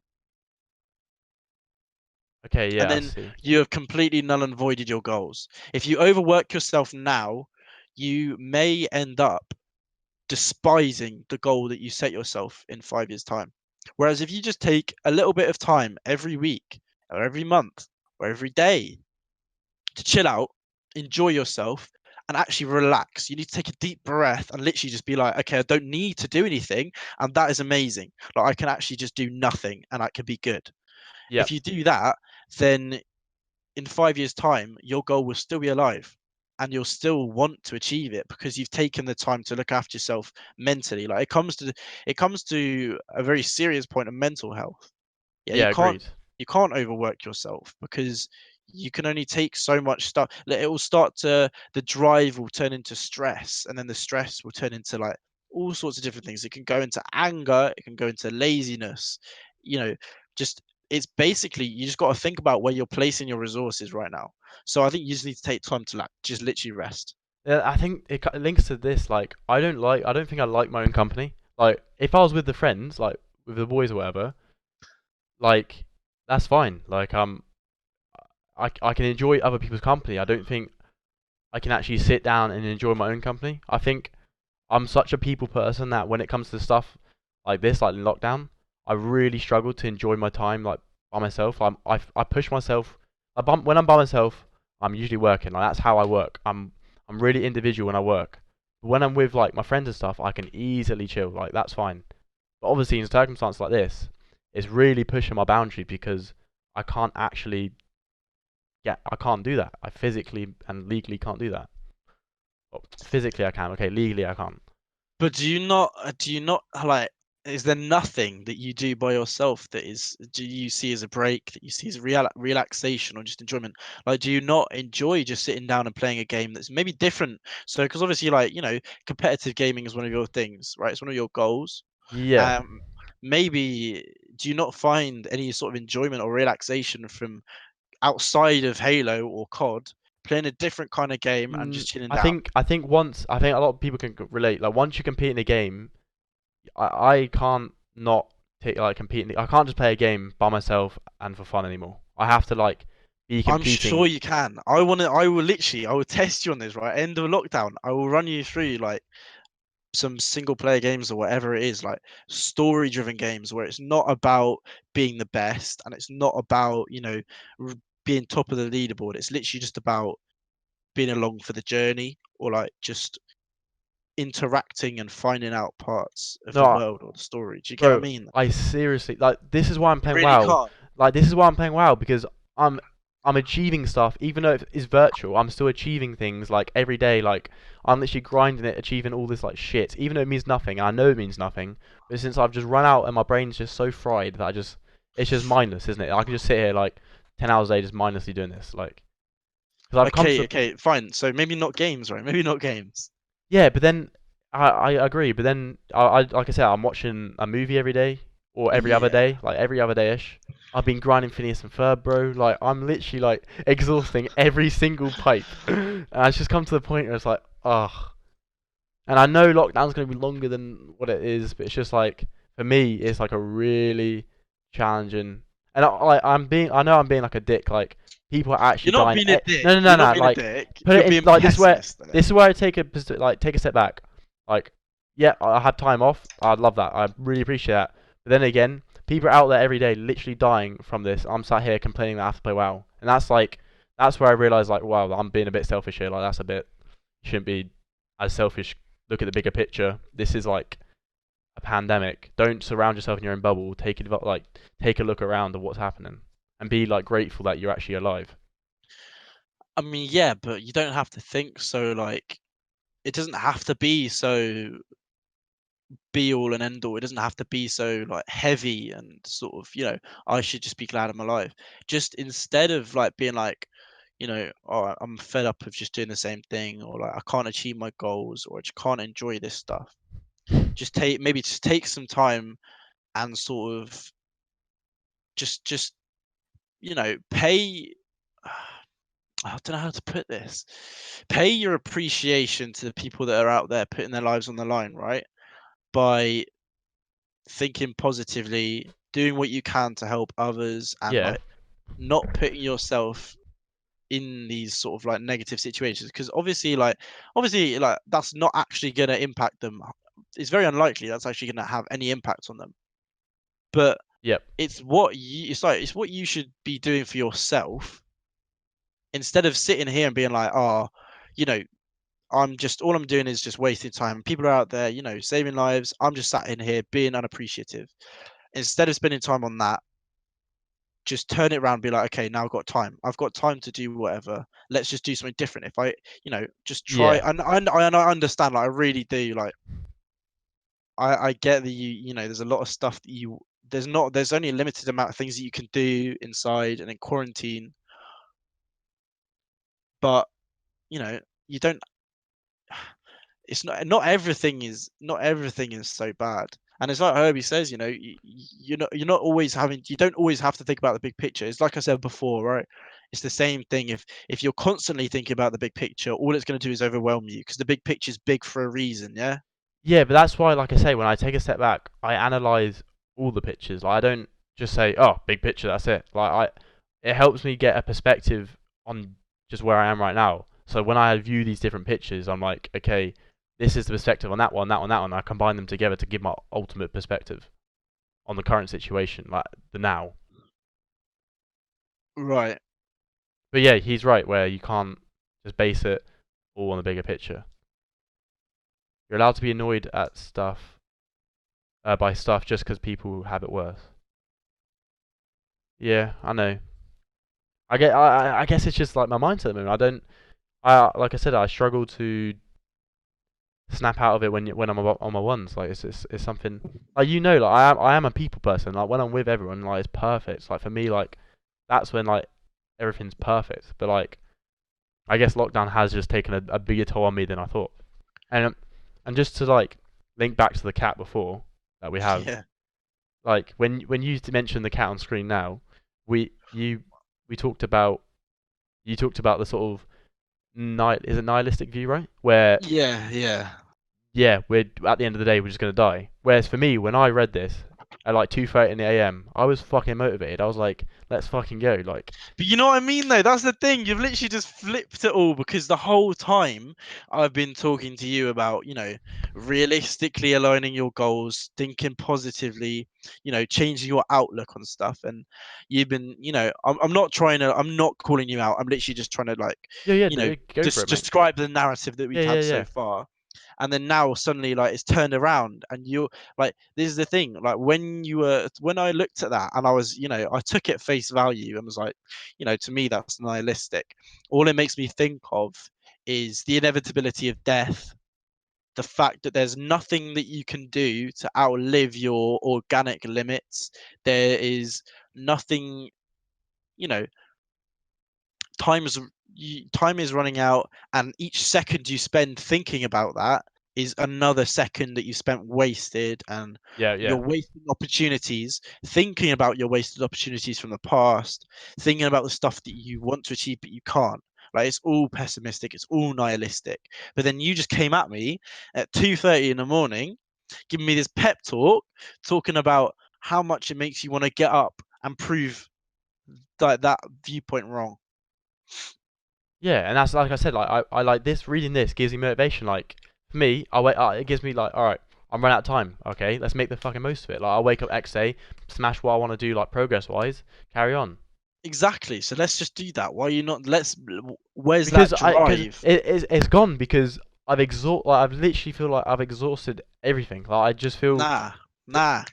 okay, And yeah, I then see. you have completely null and voided your goals. If you overwork yourself now, you may end up despising the goal that you set yourself in 5 years' time. Whereas if you just take a little bit of time every week or every month or every day to chill out, enjoy yourself, and actually relax. You need to take a deep breath and literally just be like, okay, I don't need to do anything. And that is amazing. Like, I can actually just do nothing and that can be good. Yep. If you do that, then in 5 years' time, your goal will still be alive and you'll still want to achieve it because you've taken the time to look after yourself mentally. Like, it comes to a very serious point of mental health. Yeah, Yeah, agreed. you can't overwork yourself because you can only take so much stuff. Like, it will start to the drive will turn into stress, and then the stress will turn into like all sorts of different things. It can go into anger, it can go into laziness. You know, just it's basically you just got to think about where you're placing your resources right now. So I think you just need to take time to like just literally rest. Yeah, I think it links to this. Like, I don't think I like my own company. Like, if I was with the friends, like with the boys or whatever, like that's fine. Like, I can enjoy other people's company. I don't think I can actually sit down and enjoy my own company. I think I'm such a people person that when it comes to stuff like this, like in lockdown, I really struggle to enjoy my time like by myself. I push myself. When I'm by myself, I'm usually working. Like that's how I work. I'm really individual when I work. But when I'm with like my friends and stuff, I can easily chill. Like that's fine. But obviously in circumstances like this, it's really pushing my boundary because I can't actually I can't do that. I physically and legally can't do that. Well, physically I can. Okay, legally I can't. But do you not like, is there nothing that you do by yourself that is, do you see as a break, that you see as relaxation or just enjoyment? Like, do you not enjoy just sitting down and playing a game that's maybe different? So, because obviously, like, competitive gaming is one of your things, right? It's one of your goals. Yeah. Um, Maybe do you not find any sort of enjoyment or relaxation from outside of Halo or COD, playing a different kind of game and just chilling down? I think a lot of people can relate. Like once you compete in a game, I can't not take like competing. I can't just play a game by myself and for fun anymore. I have to like be I'm sure competing. you can. I will test you on this, right? End of lockdown, I will run you through like some single player games or whatever it is, like story driven games where it's not about being the best and it's not about, being top of the leaderboard. It's literally just about being along for the journey or like just interacting and finding out parts of No, the world or the story. Do you get what I bro, mean? I seriously like this is why I'm You playing really WoW. can't. Like this is why I'm playing WoW because I'm I'm achieving stuff even though it's virtual. I'm still achieving things like every day. Like I'm literally grinding it, achieving all this like shit, even though it means nothing. And I know it means nothing, but since I've just run out and my brain's just so fried that it's just mindless, isn't it? I can just sit here like 10 hours a day just mindlessly doing this, like because I've come to Okay, the okay, fine. So maybe not games, right? Maybe not games. yeah, but then I agree. But then I like I said, I'm watching a movie every day or every other Yeah. day, like every other day-ish. I've been grinding Phineas and Ferb, bro. Like I'm literally like exhausting every single pipe, and it's just come to the point where it's like, ugh. And I know lockdown's gonna be longer than what it is, but it's just like for me, it's like a really challenging. And I know I'm being like a dick. Like people are actually You're not dying. being a No, dick. no, no, You're not no. being a Like dick. put You're it in being like pessimist there. this is where I take a step back. Like, yeah, I had time off. I love that. I really appreciate that. But then again, people are out there every day, literally dying from this. I'm sat here complaining that I have to play WoW, and that's where I realize like, wow, I'm being a bit selfish here. Like, that's a bit shouldn't be as selfish. Look at the bigger picture. This is like a pandemic. Don't surround yourself in your own bubble. Take a look around at what's happening, and be like grateful that you're actually alive. I mean, yeah, but you don't have to think so like it doesn't have to be so be all and end all. It doesn't have to be so like heavy and sort of, I should just be glad I'm alive. Just instead of like being like, oh, I'm fed up of just doing the same thing, or like I can't achieve my goals, or I just can't enjoy this stuff. Just take some time and sort of just pay. I don't know how to put this. Pay your appreciation to the people that are out there putting their lives on the line, right? By thinking positively, doing what you can to help others, and Yeah, like not putting yourself in these sort of like negative situations, because obviously like that's not actually going to impact them. It's very unlikely that's actually going to have any impact on them. But Yep. it's what you should be doing for yourself, instead of sitting here and being like, oh, you know, all I'm doing is just wasting time. People are out there, saving lives. I'm just sat in here being unappreciative. Instead of spending time on that, just turn it around and be like, okay, now I've got time. I've got time to do whatever. Let's just do something different. If I, just try. Yeah. And I understand, like, I really do. Like, I get that there's a lot of stuff that there's only a limited amount of things that you can do inside and in quarantine. But, you don't, it's not everything is so bad. And it's like Herbie says, you're not always you don't always have to think about the big picture. It's like I said before, right? It's the same thing. If you're constantly thinking about the big picture, all it's going to do is overwhelm you, because the big picture is big for a reason. Yeah. Yeah, but that's why, like I say, when I take a step back, I analyze all the pictures. Like, I don't just say, "Oh, big picture, that's it." It helps me get a perspective on just where I am right now. So when I view these different pictures, I'm like, okay, this is the perspective on that one, that one, that one. I combine them together to give my ultimate perspective on the current situation, like the now. Right. But yeah, he's right where you can't just base it all on the bigger picture. You're allowed to be annoyed at stuff by stuff just because people have it worse. Yeah, I know. I guess it's just like my mindset at the moment. Like I said, I struggle to snap out of it when I'm on my ones. Like it's something like, like I am a people person. Like when I'm with everyone, like it's perfect. Like for me, like that's when like everything's perfect. But like I guess lockdown has just taken a bigger toll on me than I thought. And just to like link back to the cat before that we have, Yeah. like when you mentioned the cat on screen now, we you we talked about you talked about the sort of is it nihilistic view, right? Where Yeah. Yeah. yeah, we're at the end of the day we're just gonna die. Whereas for me, when I read this at like 2:30 in the AM, I was fucking motivated. I was like, let's fucking go. Like But you know what I mean, though? That's the thing. You've literally just flipped it all, because the whole time I've been talking to you about, realistically aligning your goals, thinking positively, changing your outlook on stuff. And you've been, I'm not calling you out. I'm literally just trying to, like, yeah, go for just it, mate. describe the narrative that we've Yeah, yeah, had so yeah. far. And then now suddenly, like, it's turned around, and you're like, this is the thing, like, when I looked at that, and I was, I took it face value and was like, to me that's nihilistic. All it makes me think of is the inevitability of death, the fact that there's nothing that you can do to outlive your organic limits. There is nothing, you know time is running out, and each second you spend thinking about that is another second that you spent wasted. And Yeah, you're yeah. wasting opportunities, thinking about your wasted opportunities from the past, thinking about the stuff that you want to achieve but you can't. Like, it's all pessimistic, it's all nihilistic. But then you just came at me at 2:30 in the morning, giving me this pep talk, talking about how much it makes you want to get up and prove that viewpoint wrong. Yeah, and that's like I said, like I like this. Reading this gives me motivation. Like for me, it gives me like, all right, I'm running out of time. Okay, let's make the fucking most of it. Like I'll wake up X day, smash what I want to do, like progress wise, carry on. Exactly. So let's just do that. Why are you not? Where's Because that because drive? it's gone because I've literally feel like I've exhausted everything. Like I just feel Nah, nah.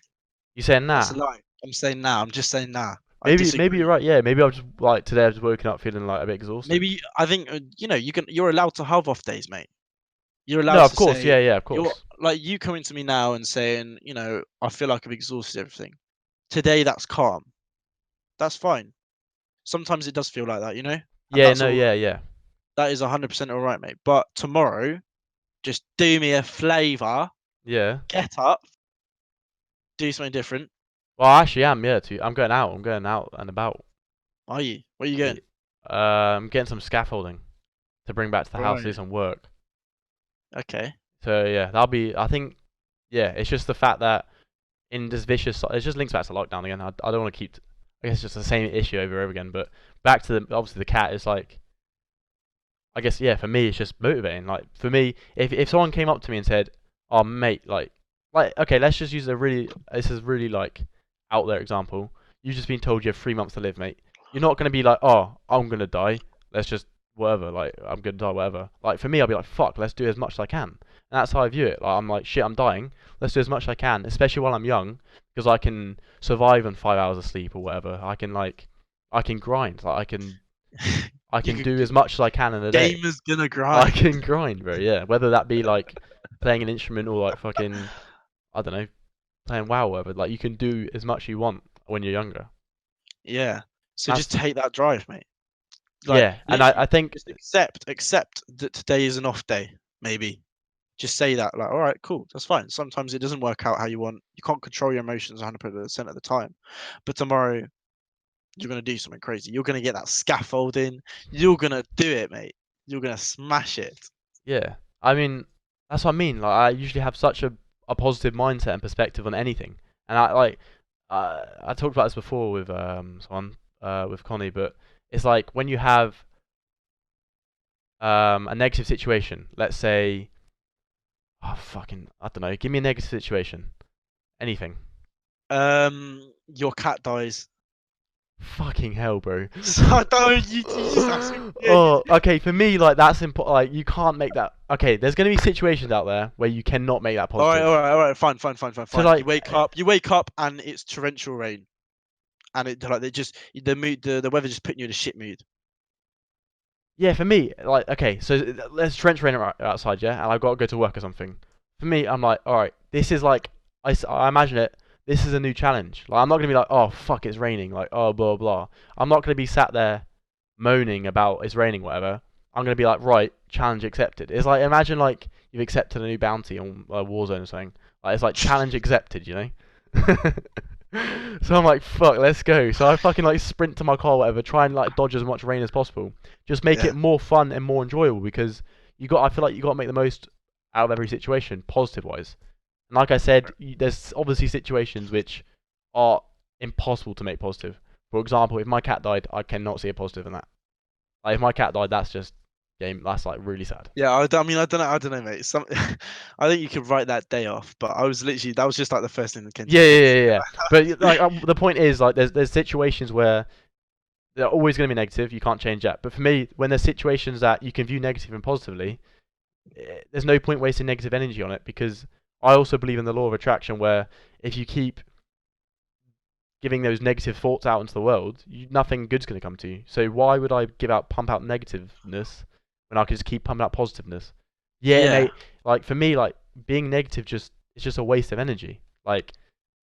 you saying That's a nah. lie. I'm saying nah. I'm just saying nah. I Maybe you're disagree. right. Yeah, maybe I've just like today I've just woken up feeling like a bit exhausted. Maybe I think you're allowed to have off days, mate. You're No, allowed of to course. say, Yeah, yeah, of you're course. like, you coming to me now and saying, I feel like I've exhausted everything. Today that's calm. That's fine. Sometimes it does feel like that. And Yeah, that's no, all yeah, right. yeah, That is 100% all right, mate. But tomorrow, just do me a flavor. yeah. Get up, do something different. Well, I actually am. Yeah, I'm going out. I'm going out and about. Are you? Where are you going? I'm getting some scaffolding to bring back to the house to do Right. some work. Okay. So yeah, that'll be. I think. Yeah, it's just the fact that in this vicious. It just links back to lockdown again. I don't want to keep. I guess it's just the same issue over and over again. But back to obviously the cat is like I guess yeah, for me it's just motivating. Like for me, if someone came up to me and said, "Oh mate, like okay, let's just use a really this is really like out there example. You've just been told you have 3 months to live, mate. You're not gonna be like, oh, I'm gonna die. Let's just whatever. Like I'm gonna die, whatever. Like for me, I'll be like, fuck, let's do as much as I can. And that's how I view it. Like I'm like, shit, I'm dying. Let's do as much as I can, especially while I'm young, because I can survive on 5 hours of sleep or whatever. I can grind. Like I You can could do as much as I can in a day. gamer's gonna I grind. can grind, bro. Yeah, whether that be like playing an instrument or like fucking I don't know, playing WoW, or whatever. Like you can do as much you want when you're younger. Yeah. So just That's take that drive, mate. Like yeah, and I literally, think just accept that today is an off day. Maybe just say that. Like, all right, cool, that's fine. Sometimes it doesn't work out how you want. You can't control your emotions 100% of the time. But tomorrow you're gonna do something crazy. You're gonna get that scaffolding. You're gonna do it, mate. You're gonna smash it. yeah, I mean that's what I mean. Like I usually have such a positive mindset and perspective on anything, and I like I talked about this before with someone with Connie, but it's like when you have a negative situation, let's say oh fucking I don't know, give me a negative situation, anything. Your cat dies. Fucking hell, bro. So I don't. You just have to. Yeah, Oh, okay. For me, like that's important. Like you can't make that. Okay, there's gonna be situations out there where you cannot make that all right, positive. all right, all right. Fine, fine, fine, fine, So fine. like, You wake up, and it's torrential rain, and it like they just the mood, the weather just putting you in a shit mood. yeah, for me, like, okay, so there's trench rain outside, yeah, and I've got to go to work or something. For me, I'm like, all right, this is like, I imagine it. This is a new challenge. Like, I'm not gonna be like, oh fuck, it's raining. Like, oh blah blah. I'm not gonna be sat there moaning about it's raining, whatever. I'm gonna be like, right, challenge accepted. It's like imagine like you've accepted a new bounty on Warzone or something. Like it's like challenge accepted, you know. So I'm like, fuck, let's go. So I fucking like sprint to my car, whatever, try and like dodge as much rain as possible. Just make Yeah. it more fun and more enjoyable because I feel like you got to make the most out of every situation, positive wise. And like I said, there's obviously situations which are impossible to make positive. For example, if my cat died, I cannot see a positive in that. Like if my cat died, that's just game. That's like really sad. Yeah, I mean, I don't know, mate. Some, I think you could write that day off, but I was literally, that was just like the first thing that came to Yeah, my yeah, head. yeah, yeah. But like the point is, like, there's situations where they're always going to be negative. You can't change that. But for me, when there's situations that you can view negative and positively, there's no point wasting negative energy on it because I also believe in the law of attraction, where if you keep giving those negative thoughts out into the world, nothing good's going to come to you. So why would I pump out negativeness when I could just keep pumping out positiveness? Yeah, it Yeah, may like for me like being negative just it's just a waste of energy. Like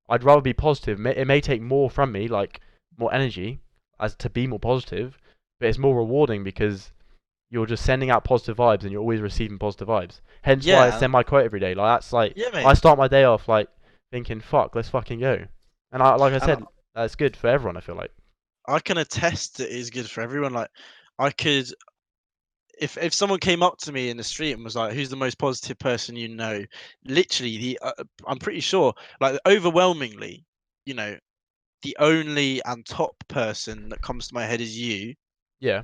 I'd rather be positive. It may take more from me, like more energy, as to be more positive, but it's more rewarding because you're just sending out positive vibes and you're always receiving positive vibes. Hence why I yeah, send my quote every day. Like that's like yeah, I mate. start my day off like thinking, "Fuck, let's fucking go." And like I And said, that's good for everyone. I feel like. I can attest that it is good for everyone. Like, I could, if someone came up to me in the street and was like, "Who's the most positive person you know?" Literally, I'm pretty sure, like, overwhelmingly, you know, the only and top person that comes to my head is you. Yeah,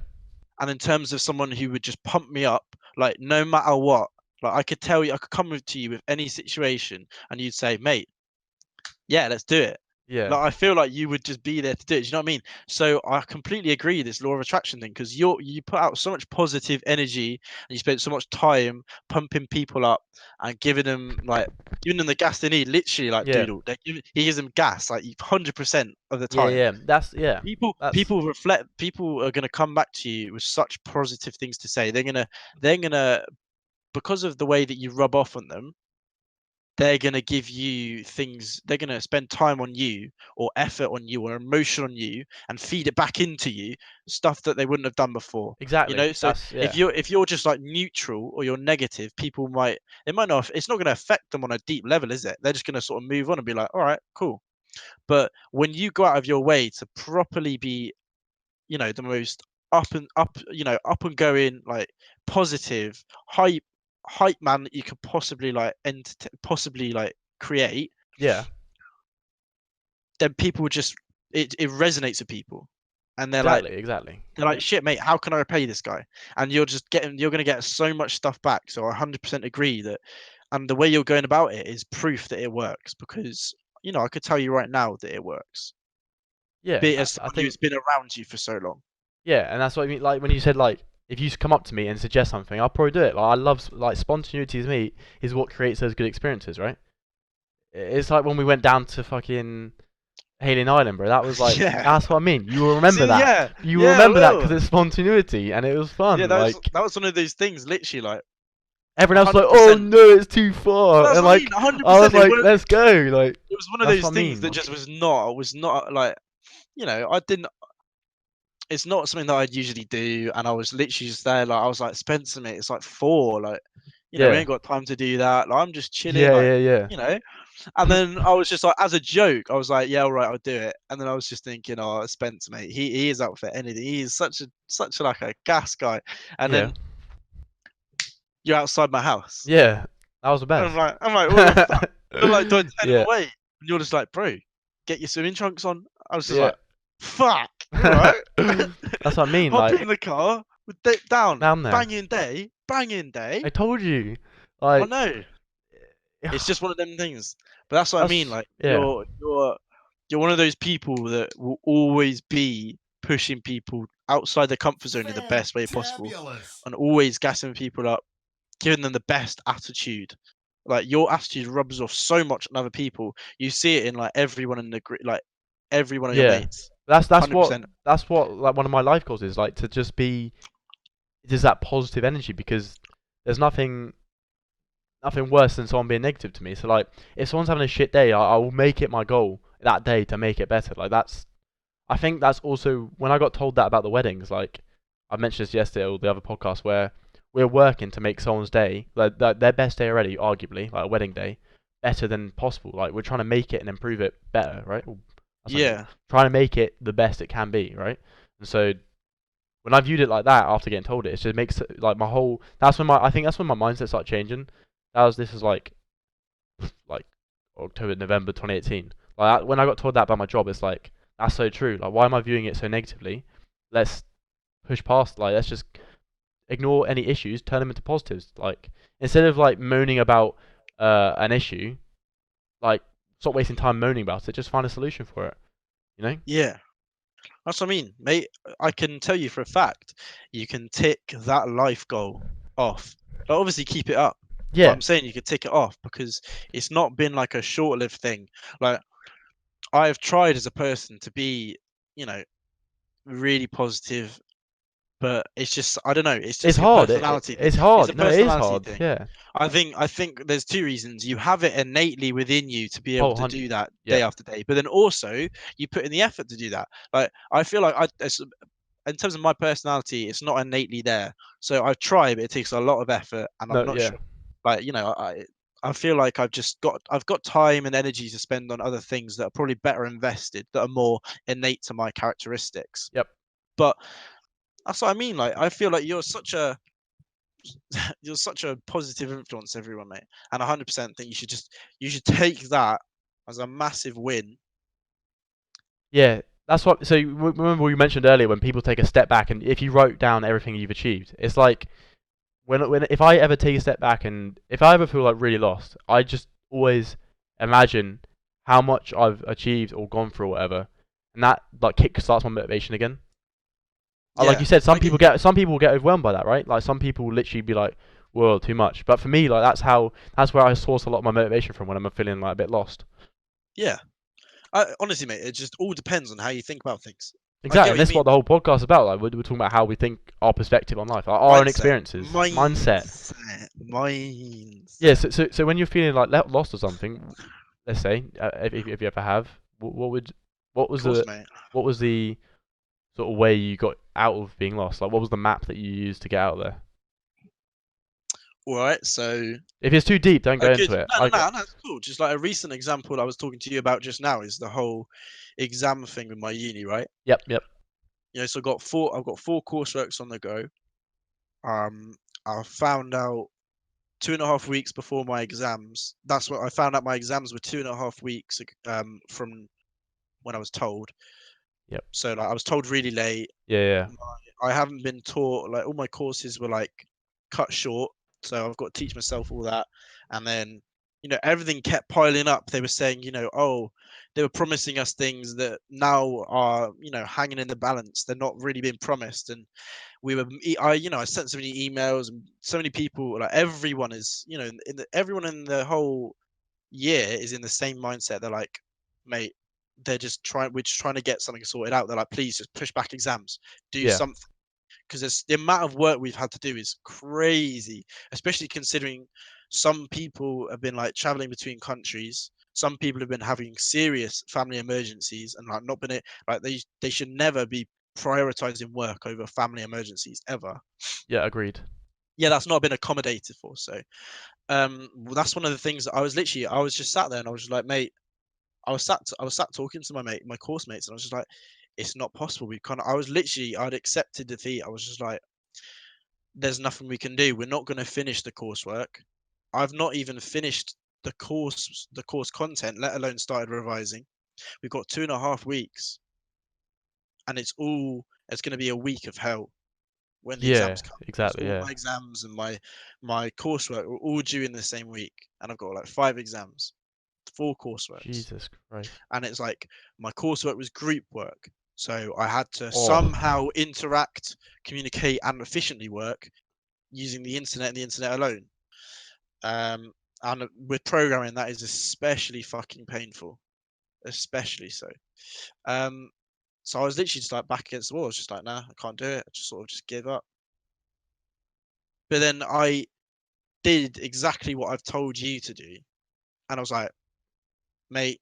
And in terms of someone who would just pump me up, like no matter what, like I could tell you, I could come to you with any situation, and you'd say, "Mate, yeah, let's do it." yeah, Like I feel like you would just be there to do it. Do you know what I mean? So I completely agree this law of attraction thing because you put out so much positive energy and you spend so much time pumping people up and giving them the gas they need. Literally, like yeah, Doodle, he gives them gas like 100% of the yeah, time. yeah. That's People are gonna come back to you with such positive things to say. They're gonna because of the way that you rub off on them, they're gonna give you things. They're gonna spend time on you, or effort on you, or emotion on you, and feed it back into you, stuff that they wouldn't have done before. You exactly. know, so That's if yeah, you're just like neutral or you're negative, they might not. It's not going to affect them on a deep level, is it? They're just going to sort of move on and be like, all right, cool. But when you go out of your way to properly be, the most up and going, like positive, hype man that you could possibly possibly like create, yeah, then people just it resonates with people. and they're like, Exactly. shit, mate, how can I repay this guy? And you're gonna get so much stuff back. So I 100% agree that, and the way you're going about it is proof that it works, because I could tell you right now that it works. Yeah, Be it as I someone who's think been around you for so long. yeah, and that's what I mean. Like when you said like if you come up to me and suggest something, I'll probably do it. Like I love like spontaneity to me is what creates those good experiences, right? It's like when we went down to fucking Hailing Island, bro. That was like Yeah. that's what I mean. You will remember See, that. yeah, You will yeah, I remember that because will. it's spontaneity and it was Yeah, fun. Like that was one of those things. Literally, like everyone else was like, oh 100%. no, it's too far, That's and what I mean. like I 100%. was like, let's go. Like It was one of that's those what I things mean. that just was not like, I didn't. It's not something that I'd usually do, and I was literally just there. Like I was like, Spencer, mate, it's like 4. Like, we Yeah, ain't got time to do that. Like I'm just chilling. yeah, Like, yeah, you know. And then I was just like, as a joke, I was like, yeah, all right, I'll do it. And then I was just thinking, oh, Spencer, mate, he is up for anything. He is such a like a gas guy. And yeah, then you're outside my house. yeah. That was the And best. I'm like, what the fuck? I'm like, do I turn him Yeah, away? And you're just like, bro, get your swimming trunks on. I was just yeah. like, fuck, all right. That's what I mean. Hop Like in the car, with down, down there. banging day. I told you. I Like know. It's just one of them things. But that's what I mean. that's Like yeah. you're one of those people that will always be pushing people outside their comfort zone in the best way possible, Fantabulous. and always gassing people up, giving them the best attitude. Like your attitude rubs off so much on other people. You see it in like everyone in the group, like every one of your Yeah. mates. That's 100%. what like one of my life goals is like to just be just that positive energy because there's nothing worse than someone being negative to me. So like if someone's having a shit day, I will make it my goal that day to make it better. Like I think that's also when I got told that about the weddings, like I mentioned this yesterday or the other podcast where we're working to make someone's day, like their best day already, arguably, like a wedding day, better than possible. Like we're trying to make it and improve it better, right? Or, that's not good. Yeah. Trying to make it the best it can be, right? And so when I viewed it like that after getting told it, it just makes like my whole. I think that's when my mindset started changing. This was like October, November 2018. Like when I got told that about my job, it's like that's so true. Like why am I viewing it so negatively? Let's push past. Like let's just ignore any issues, turn them into positives. Like instead of like moaning about an issue, like stop wasting time moaning about it. Just find a solution for it. You know? Yeah. That's what I mean, mate. I can tell you for a fact, you can tick that life goal off. But obviously, keep it up. But Yeah. I'm saying you could tick it off because it's not been like a short-lived thing. Like I have tried as a person to be, really positive, but it's just I don't know. It's It's just like a hard. personality thing. It's It's a hard. No, it is personality hard. thing. Yeah. I think there's 2 reasons. You have it innately within you to be able Oh, to do that yeah. day after day, but then also you put in the effort to do that. Like I feel like in terms of my personality, it's not innately there. So I try, but it takes a lot of effort, and I'm No, not yeah. sure. Like I feel like I've got time and energy to spend on other things that are probably better invested, that are more innate to my characteristics. Yep. But that's what I mean. Like I feel like you're such a positive influence, everyone, mate. And 100% think you should take that as a massive win. Yeah. That's what. So remember we mentioned earlier when people take a step back and if you wrote down everything you've achieved, it's like when if I ever take a step back and if I ever feel like really lost, I just always imagine how much I've achieved or gone through or whatever, and that like kick starts my motivation again. Like you said, I get you. some people get overwhelmed by that, right? Like some people will literally be like, "Whoa, too much." But for me, like that's where I source a lot of my motivation from when I'm feeling like a bit lost. Yeah. Honestly, mate, it just all depends on how you think about things. I Exactly, get and what you that's mean. what the whole podcast is about. Like we're talking about how we think, our perspective on life, our own experiences, mindset. Yeah. Mindset. So when you're feeling like lost or something, let's say if you ever have, what Of was course, the mate. what was the sort of way you got out of being lost? Like what was the map that you used to get out of there? All right. So If it's too deep, don't a go good into it. no, it's cool. Just like a recent example I was talking to you about just now is the whole exam thing with my uni, right? Yep. So I've got 4 courseworks on the go. I found out 2.5 weeks before my exams. That's what I found out. My exams were 2.5 weeks from when I was told. Yep. So like I was told really late. Yeah, yeah. I haven't been taught, like all my courses were like cut short, so I've got to teach myself all that. And then, everything kept piling up. They were saying, oh, they were promising us things that now are, hanging in the balance. They're not really being promised. And I sent so many emails, and so many people, like everyone is, everyone in the whole year is in the same mindset. They're like, mate, we're just trying to get something sorted out. They're like, please just push back exams, do Yeah. something, because the amount of work we've had to do is crazy, especially considering some people have been like traveling between countries. Some people have been having serious family emergencies and like not been it like they should never be prioritizing work over family emergencies ever. Yeah, agreed. Yeah, that's not been accommodated for. So that's one of the things that I was just sat there and I was just like, mate, I was sat talking to my course mates, and I was just like, it's not possible. I'd accepted defeat. I was just like, there's nothing we can do. We're not going to finish the coursework. I've not even finished the course content, let alone started revising. We've got 2.5 weeks, and it's going to be a week of hell when the Yeah, exams come, because exactly. all Yeah. my exams and my coursework were all due in the same week, and I've got like 5 exams, 4 courseworks. Jesus Christ. And it's like my coursework was group work, so I had to Oh, somehow interact, communicate, and efficiently work using the internet and the internet alone. And with programming, that is especially fucking painful, especially so. Um, so I was literally just like back against the wall. I was just like, nah, I can't do it. I just sort of just give up. But then I did exactly what I've told you to do, and I was like, mate,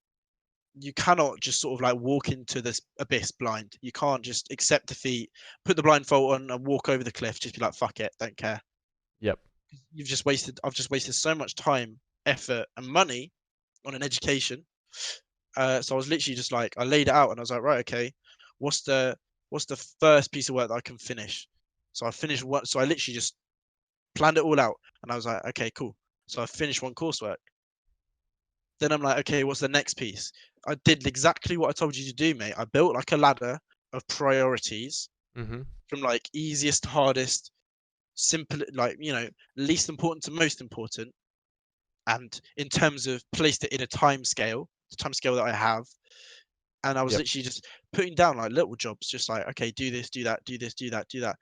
you cannot just sort of like walk into this abyss blind. You can't just accept defeat, put the blindfold on, and walk over the cliff. Just be like, fuck it, don't care. yep. I've just wasted so much time, effort, and money on an education. So I was literally just like, I laid it out, and I was like, right, okay, what's the what's the first piece of work that I can finish? So I finished what. So I literally just planned it all out, and I was like, okay, cool. So I finished one coursework. Then I'm like, okay, what's the next piece? I did exactly what I told you to do, mate. I built like a ladder of priorities Mhm. from like easiest to hardest, simple, like, least important to most important. And in terms of placed it in a time scale, the time scale that I have. And I was Yep. literally just putting down like little jobs, just like, okay, do this, do that, do this, do that, do that.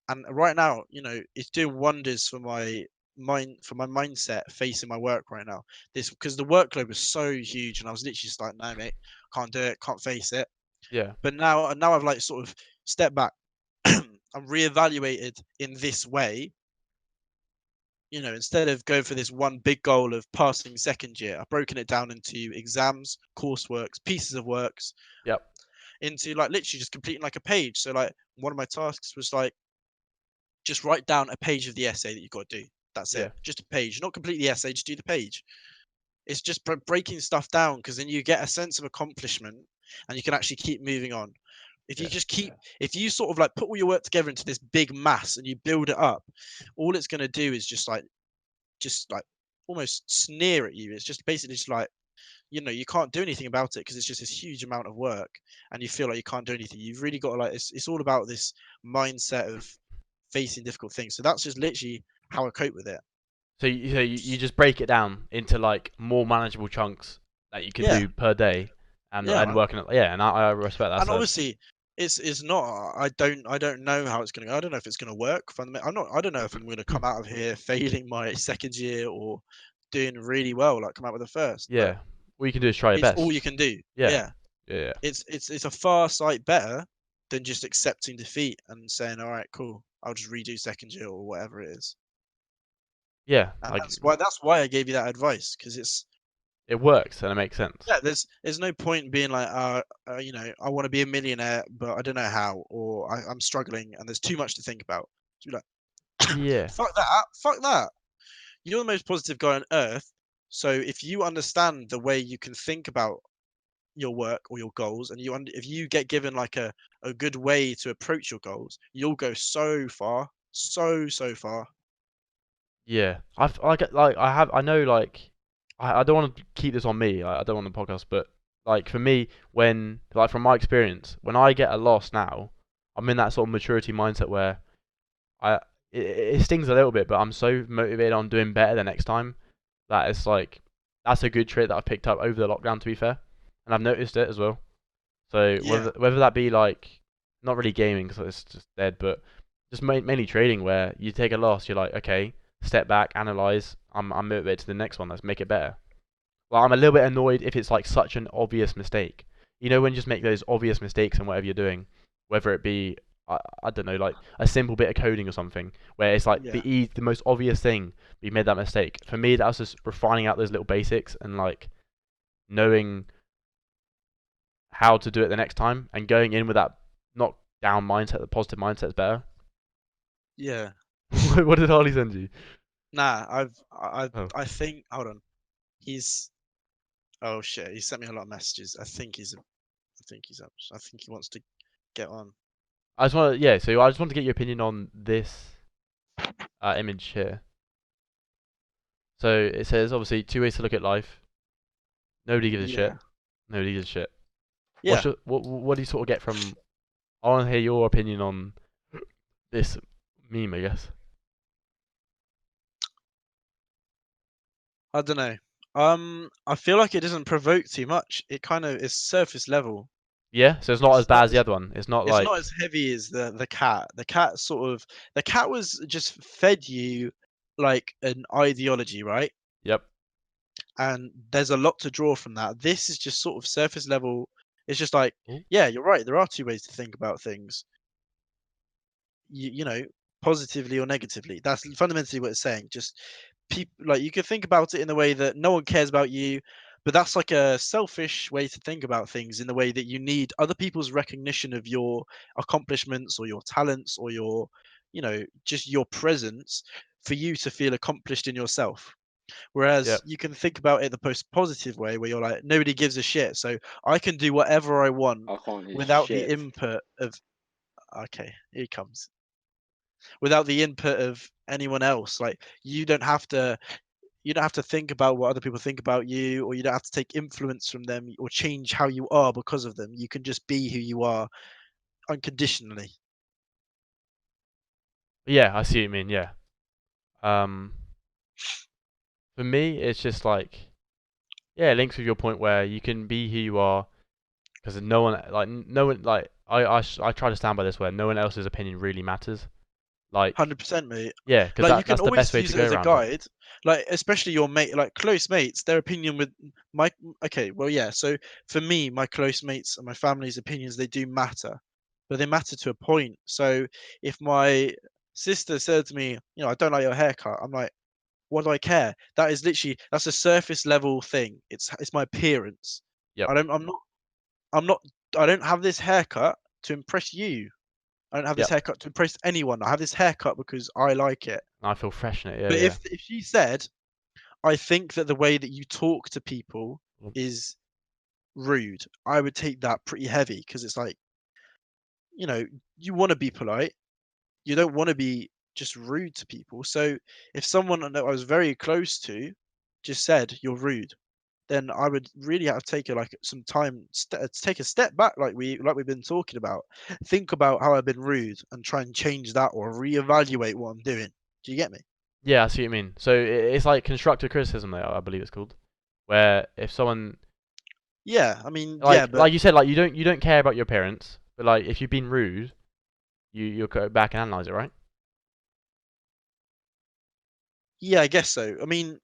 And right now, it's doing wonders for my mindset facing my work right now. This because the workload was so huge, and I was literally just like, no, mate, can't do it, can't face it. Yeah. But now I've like sort of stepped back. I'm reevaluated in this way. Instead of going for this one big goal of passing second year, I've broken it down into exams, courseworks, pieces of works, Yep. into like literally just completing like a page. So like one of my tasks was like just write down a page of the essay that you've got to do. That's it. Yeah. Just a page. Not complete the essay, just do the page. It's just breaking stuff down, because then you get a sense of accomplishment and you can actually keep moving on. Yeah. If you sort of like put all your work together into this big mass and you build it up, all it's going to do is just like almost sneer at you. It's just basically just like, you can't do anything about it because it's just this huge amount of work, and you feel like you can't do anything. You've really got to like, it's all about this mindset of facing difficult things. So that's just literally how I cope with it. So you just break it down into like more manageable chunks that you can Yeah, do per day, and yeah, working it. Yeah, and I respect that. and So obviously it's not. I don't know how it's gonna go. I don't know if it's gonna work. I don't know if I'm gonna come out of here failing my second year or doing really well, like come out with a first. But yeah, all you can do is try your it's all best. you can do. Yeah. Yeah. Yeah. It's a far sight better than just accepting defeat and saying, all right, cool, I'll just redo second year or whatever it is. Yeah. And Like that's why I gave you that advice, because it's, it works and it makes sense. yeah, there's no point being like, I want to be a millionaire, but I don't know how, or I'm struggling and there's too much to think about. To be like, Yeah. fuck that. You're the most positive guy on earth. So if you understand the way you can think about your work or your goals, and if you get given like a good way to approach your goals, you'll go so far, so far. Yeah. I get like I know like I don't want to keep this on me. I don't want the podcast, but Like for me, when like from my experience, when I get a loss now, I'm in that sort of maturity mindset where I it stings a little bit, but I'm so motivated on doing better the next time that it's like that's a good trait that I've picked up over the lockdown, to be fair, and I've noticed it as well. So Yeah, whether that be like not really gaming because it's just dead, but just mainly trading where you take a loss, you're like, okay, step back, analyze. I'm motivated to the next one. Let's make it better. Well, I'm a little bit annoyed if it's like such an obvious mistake. You know, when you just make those obvious mistakes in whatever you're doing, whether it be I don't know, like a simple bit of coding or something, where it's like yeah, the most obvious thing, but you made that mistake. For me, that was just refining out those little basics and like knowing how to do it the next time and going in with that not down mindset, the positive mindset is better. yeah. What did Harley send you? Nah, Oh, I think. Hold on. He's. Oh shit. He sent me a lot of messages. I think he's up. I think he wants to get on. I just want to yeah. So I just want to get your opinion on this image here. So it says obviously two ways to look at life. Nobody gives a shit. Yeah. Nobody gives a shit. Yeah. What do you sort of get from? I want to hear your opinion on this meme, I guess. I don't know. I feel like it doesn't provoke too much. It kind of is surface level. Yeah, so it's not as It's bad not. as the other one. It's not It's not like as heavy as the cat. The cat was just fed you like an ideology, right? yep, And there's a lot to draw from that. This is just sort of surface level. It's just like, ooh, yeah, you're right. There are two ways to think about things. You know, positively or negatively. That's fundamentally what it's saying. Just people like you could think about it in the way that no one cares about you, but that's like a selfish way to think about things in the way that you need other people's recognition of your accomplishments or your talents or your, just your presence for you to feel accomplished in yourself. Whereas yep. you can think about it the most positive way where you're like, nobody gives a shit. So I can do whatever I want I can't hear without the shit. input of, okay, here he comes, without the input of anyone else. Like you don't have to think about what other people think about you, or you don't have to take influence from them or change how you are because of them. You can just be who you are unconditionally. Yeah, I see what you mean. Yeah. Um, for me, it's just like yeah, it links with your point where you can be who you are because no one like I try to stand by this where no one else's opinion really matters. Like 100%, mate. yeah, because Like you can that's the best always way to use it go as a around it. guide. Like especially your mate, like close mates, their opinion with my okay, well yeah. So for me, my close mates and my family's opinions, they do matter, but they matter to a point. So if my sister said to me, I don't like your haircut, I'm like, what do I care? That is literally that's a surface level thing. It's my appearance. Yep. I don't I'm not I don't have this haircut to impress you. I don't have this Yep. haircut to impress anyone. I have this haircut because I like it. I feel fresh in it. Yeah, But yeah. if she said, "I think that the way that you talk to people Well, is rude," I would take that pretty heavy because it's like, you know, you want to be polite. You don't want to be just rude to people. So if someone that I was very close to just said you're rude, then I would really have to take like some time, take a step back, like we've been talking about. Think about how I've been rude and try and change that or reevaluate what I'm doing. Do you get me? yeah, I see what you mean. So it's like constructive criticism, though, I believe it's called, where if someone Yeah, I mean, yeah, but like you said, like you don't care about your parents, but like if you've been rude, you'll go back and analyze it, right? yeah, I guess so. I mean,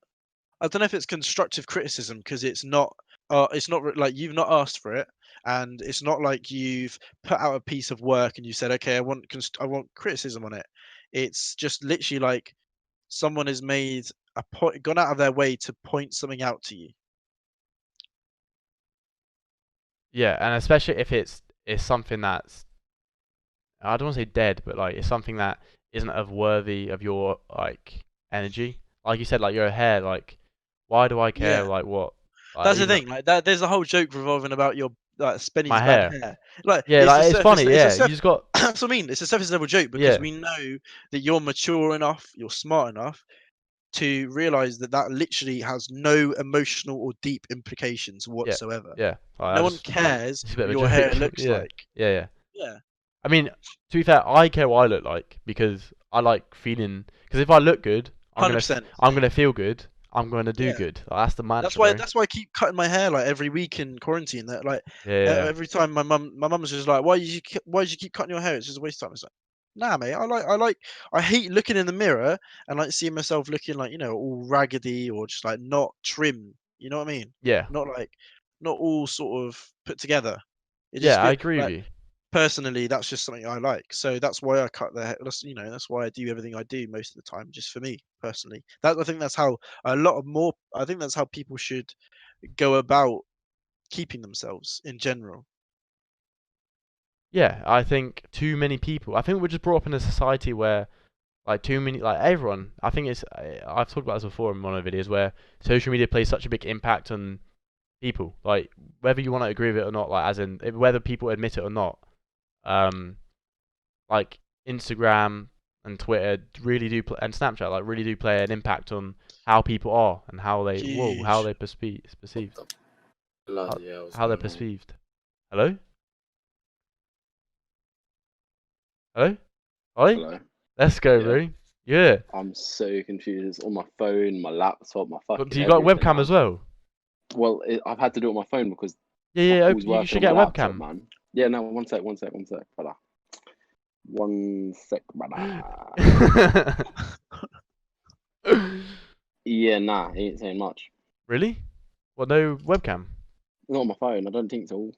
I don't know if it's constructive criticism because it's not like you've not asked for it, and it's not like you've put out a piece of work and you said, okay, I want criticism on it. It's just literally like someone has made a point, gone out of their way to point something out to you. Yeah, and especially if it's something that's I don't want to say dead, but like it's something that isn't of worthy of your like energy. Like you said, like your hair, like why do I care? Yeah, Like what? that's the Even thing. Like that, there's a whole joke revolving about your like my Spenny's bad hair. hair. Like Yeah, like it's funny. it's a Yeah, you surf. just got That's what I mean. It's a surface level joke because yeah, we know that you're mature enough, you're smart enough to realize that that literally has no emotional or deep implications whatsoever. Yeah. No one cares It's a bit what of a your hair joke. looks Yeah. like. Yeah. Yeah. I mean, to be fair, I care what I look like because I like feeling. Because if I look good, 100%. I'm gonna feel good. I'm gonna do Yeah. good. Like, that's the That's mantra, why bro. that's why I keep cutting my hair like every week in quarantine. That like Yeah. every time my mum's just like, why did you keep cutting your hair? It's just a waste of time. It's like, nah, mate. I hate looking in the mirror and like seeing myself looking like, you know, all raggedy or just like not trim. You know what I mean? Yeah. Not like not all sort of put together. It just Yeah. I feel agree with like you. personally that's just something I like. So that's why I cut the hair. That's why I do everything I do most of the time, just for me personally. I think that's how I think that's how people should go about keeping themselves in general. Yeah. I think too many people. I think we're just brought up in a society where like too many, like everyone. I think it's. I've talked about this before in one of the videos where social media plays such a big impact on people. Like whether you want to agree with it or not, like as in whether people admit it or not. Um, like Instagram and Twitter really do and Snapchat like really do play an impact on how people are and how Huge. they perceived What the bloody hell's how they're going on? perceived. Hello, hello, Ollie. Hello. Let's go, Yeah. bro. Yeah. I'm so confused. It's on my phone, my laptop, my fucking. Do you got a everything, webcam man. as well? Well, I've had to do it on my phone because Yeah, my yeah. call's You working should on get my a laptop, webcam. man. Yeah, no, one sec, brother. 1 sec, brother. Yeah, nah, he ain't saying much. Really? Well, no webcam. Not on my phone. I don't think so.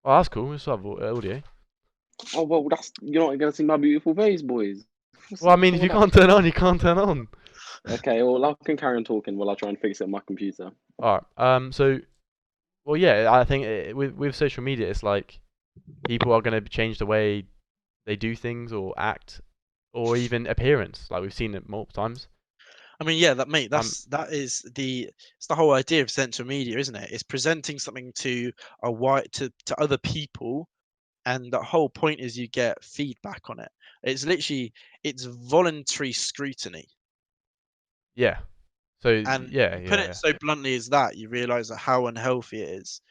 Oh, that's cool. We still have audio. Oh well, you're not gonna see my beautiful face, boys. Well, I mean, if wrong you with can't turn on, you can't turn on. that? Okay, well, I can carry on talking while I try and fix it on my computer. All right. So, well, yeah. I think with social media, it's like people are going to change the way they do things or act or even appearance. Like we've seen it multiple times. I mean, yeah, mate, Um, it's the whole idea of social media, isn't it? It's presenting something to to other people, and the whole point is you get feedback on it. It's voluntary scrutiny. yeah. So And yeah, you put yeah, it yeah. so bluntly as that, you realize that how unhealthy it is.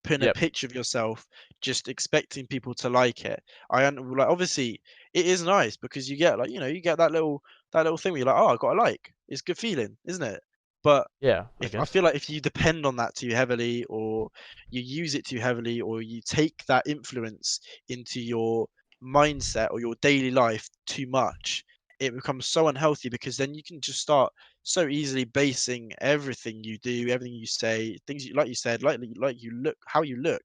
Putting a Yep. picture of yourself, just expecting people to like it. Like obviously it is nice because you get like, you know, you get that little thing where you're like, oh, I got a like. It's a good feeling, isn't it? But Yeah, I if I guess. feel like if you depend on that too heavily or you use it too heavily or you take that influence into your mindset or your daily life too much, it becomes so unhealthy because then you can just start so easily basing everything you do, everything you say, things you, like you said, like you look, how you look,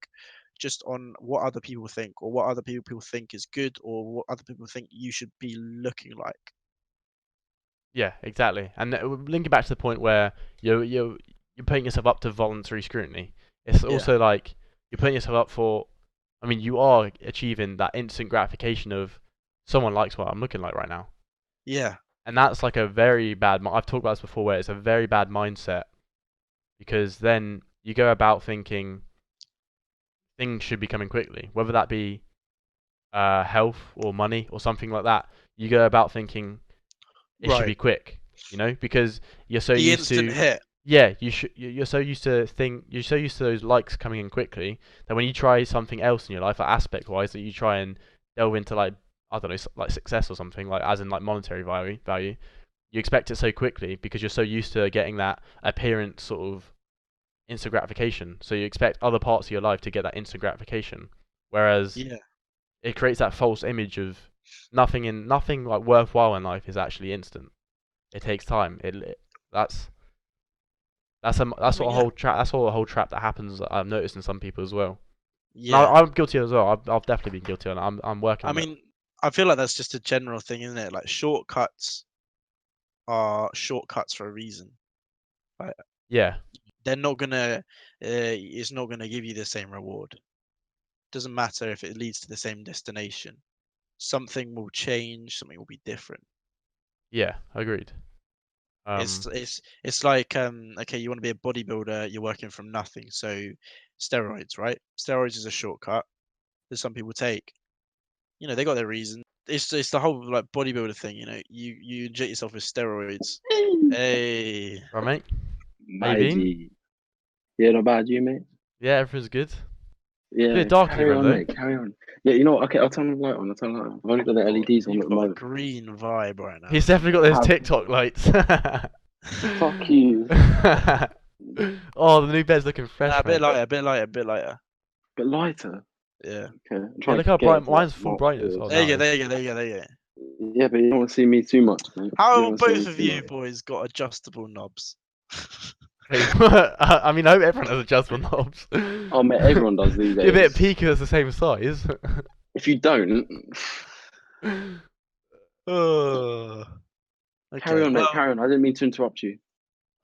just on what other people think or what other people think is good or what other people think you should be looking like. Yeah, exactly. And linking back to the point where you're putting yourself up to voluntary scrutiny. It's Yeah, also like you're putting yourself up for. I mean, you are achieving that instant gratification of someone likes what I'm looking like right now. yeah, And that's like a very bad. I've talked about this before, where it's a very bad mindset because then you go about thinking things should be coming quickly, whether that be health or money or something like that. You go about thinking it should right. be quick, because you're so The used instant to. hit. Yeah, you're so used to you're so used to those likes coming in quickly that when you try something else in your life, like aspect wise, that you try and delve into like I don't know, like success or something, like as in like monetary value, you expect it so quickly because you're so used to getting that appearance sort of instant gratification. So you expect other parts of your life to get that instant gratification, whereas Yeah. it creates that false image of nothing like worthwhile in life is actually instant. It takes time. That's I that's what mean, a yeah, whole trap. That's what a whole trap that happens. That I've noticed in some people as well. And yeah. I'm guilty as well. I've definitely been guilty, and I'm working I on it. mean, I feel like that's just a general thing, isn't it? Like shortcuts are shortcuts for a reason. Like Yeah, they're not gonna, it's not gonna give you the same reward. Doesn't matter if it leads to the same destination. Something will change. Something will be different. yeah, agreed. It's like okay, you want to be a bodybuilder, you're working from nothing. So steroids, right? Steroids is a shortcut that some people take. You know, they got their reason. It's the whole like bodybuilder thing. You know, you inject yourself with steroids Hey. Right, mate? My Maybe. G. Yeah, not bad, you, mate. Yeah, everything's good. Yeah, Bit dark in carry front on, though. mate. Carry on. Yeah, you know what? Okay, I'll turn the light on. I'll turn the light on. I've only got the LEDs on You've at the got a moment. green vibe right now. He's definitely got those Have- TikTok lights. Fuck you. Oh, the new bed's looking fresh, Nah, a bit mate. lighter, a bit lighter, a bit lighter. But lighter. Yeah. Okay. I'm Yeah, trying look to how get bright it to, like, mine's full not brightness. feel- Oh, There you now go, it there is. you go, there you go, there you go. Yeah, but you don't want to see me too much, mate. You How don't wanna see both me of too you much. boys got adjustable knobs? Wait, what? I mean, I hope everyone has adjustable knobs. Oh, mate, everyone does these days. Give it a peek that's the same size. If you don't, Oh. carry Okay. on, mate. Well, Carry on. I didn't mean to interrupt you.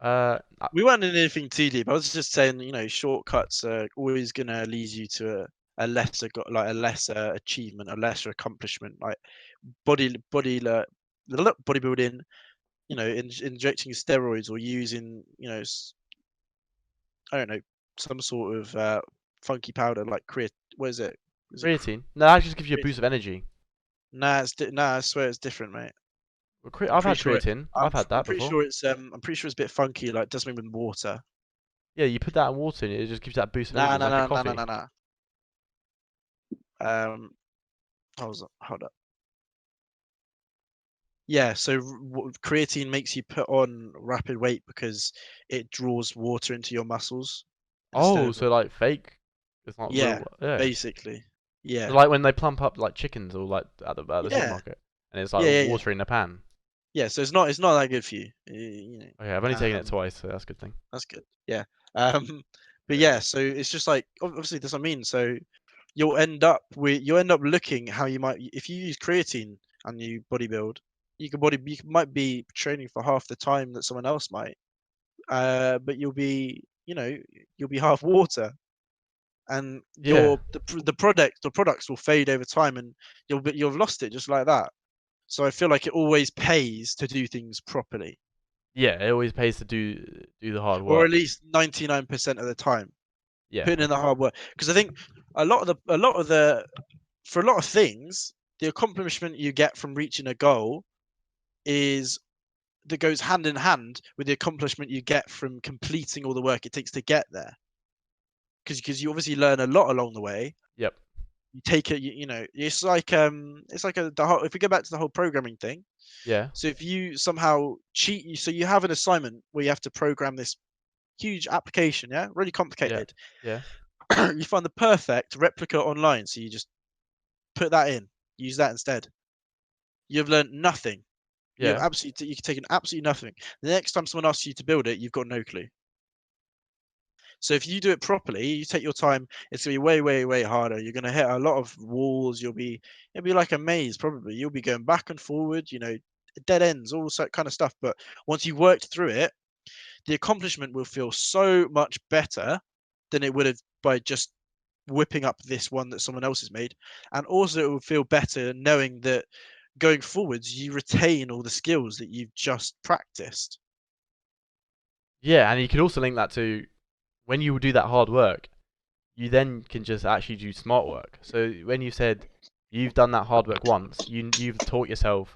uh, we weren't in anything too deep. I was just saying, shortcuts are always gonna lead you to a lesser, a lesser achievement, a lesser accomplishment, like bodybuilding. Injecting steroids or using, I don't know, some sort of funky powder like what is it? Is it creatine. No, that just gives you a creatine? boost of energy. Nah, I swear it's different, mate. Well, I'm I've had pretty sure creatine. I'm, I've had I'm that pretty before. sure I'm pretty sure it's a bit funky, like does something with water. Yeah, you put that in water and it just gives you that boost of Nah, energy. nah, It's like nah, a nah, coffee. nah, nah. Hold up. Yeah, so creatine makes you put on rapid weight because it draws water into your muscles instead Oh, of so like fake? It's not yeah, real. Yeah. basically. Yeah. So like when they plump up like chickens or like at the Yeah. supermarket and it's like Yeah. water in a pan. Yeah, so it's not that good for you. Okay, I've only taken it Um, twice, so that's a good thing. That's good. Yeah. But yeah, so it's just like obviously that's what I mean. So you'll end up looking how you might if you use creatine and you bodybuild, you might be training for half the time that someone else might. But you'll be half water, and Yeah. the products will fade over time, and you've lost it just like that. So I feel like it always pays to do things properly, Yeah, it always pays to do the hard or work. at least 99% of the time. Yeah. Putting in the hard work, because I think for a lot of things, the accomplishment you get from reaching a goal that goes hand in hand with the accomplishment you get from completing all the work it takes to get there. Because you obviously learn a lot along the way. Yep. You take it, it's like if we go back to the whole programming thing. Yeah. So if you somehow cheat, so you have an assignment where you have to program this huge application, yeah, really complicated. Yeah. You find the perfect replica online, so you just put that in, use that instead. You've learned nothing. You Yeah. can take absolutely nothing. The next time someone asks you to build it, you've got no clue. So if you do it properly, you take your time, it's gonna be way, way, way harder. You're gonna hit a lot of walls. It'll be like a maze probably. You'll be going back and forward, dead ends, all that kind of stuff. But once you've worked through it, the accomplishment will feel so much better than it would have by just whipping up this one that someone else has made. And also it will feel better knowing that going forwards you retain all the skills that you've just practiced. Yeah, and you could also link that to when you do that hard work, you then can just actually do smart work. So when you said you've done that hard work once, you've taught yourself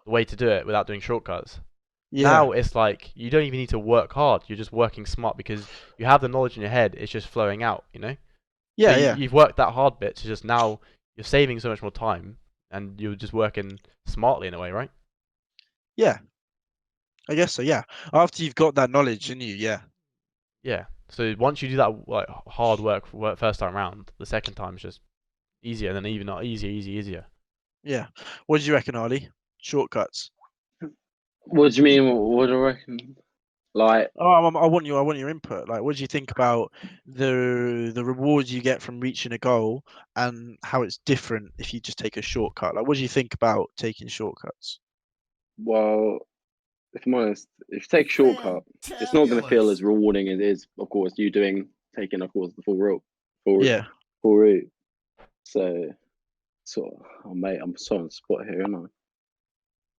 the way to do it without doing shortcuts. Yeah. Now it's like you don't even need to work hard. You're just working smart because you have the knowledge in your head. It's just flowing out, Yeah, So yeah. you've worked that hard bit to just now you're saving so much more time and you're just working smartly in a way, right? Yeah. I guess so, yeah. After you've got that knowledge in you, yeah. Yeah. So once you do that like hard work first time round, the second time is just easier, and then even not easier. Yeah. What did you reckon, Ali? Shortcuts. What do you mean? What do I reckon? Like, Oh, I want your input. Like, what do you think about the rewards you get from reaching a goal and how it's different if you just take a shortcut? Like, what do you think about taking shortcuts? well, if I'm honest, if you take a shortcut, it's not going to feel as rewarding as it is, of course, taking, of course, the full route. Yeah. Full route. So, oh mate, I'm so on the spot here, aren't I?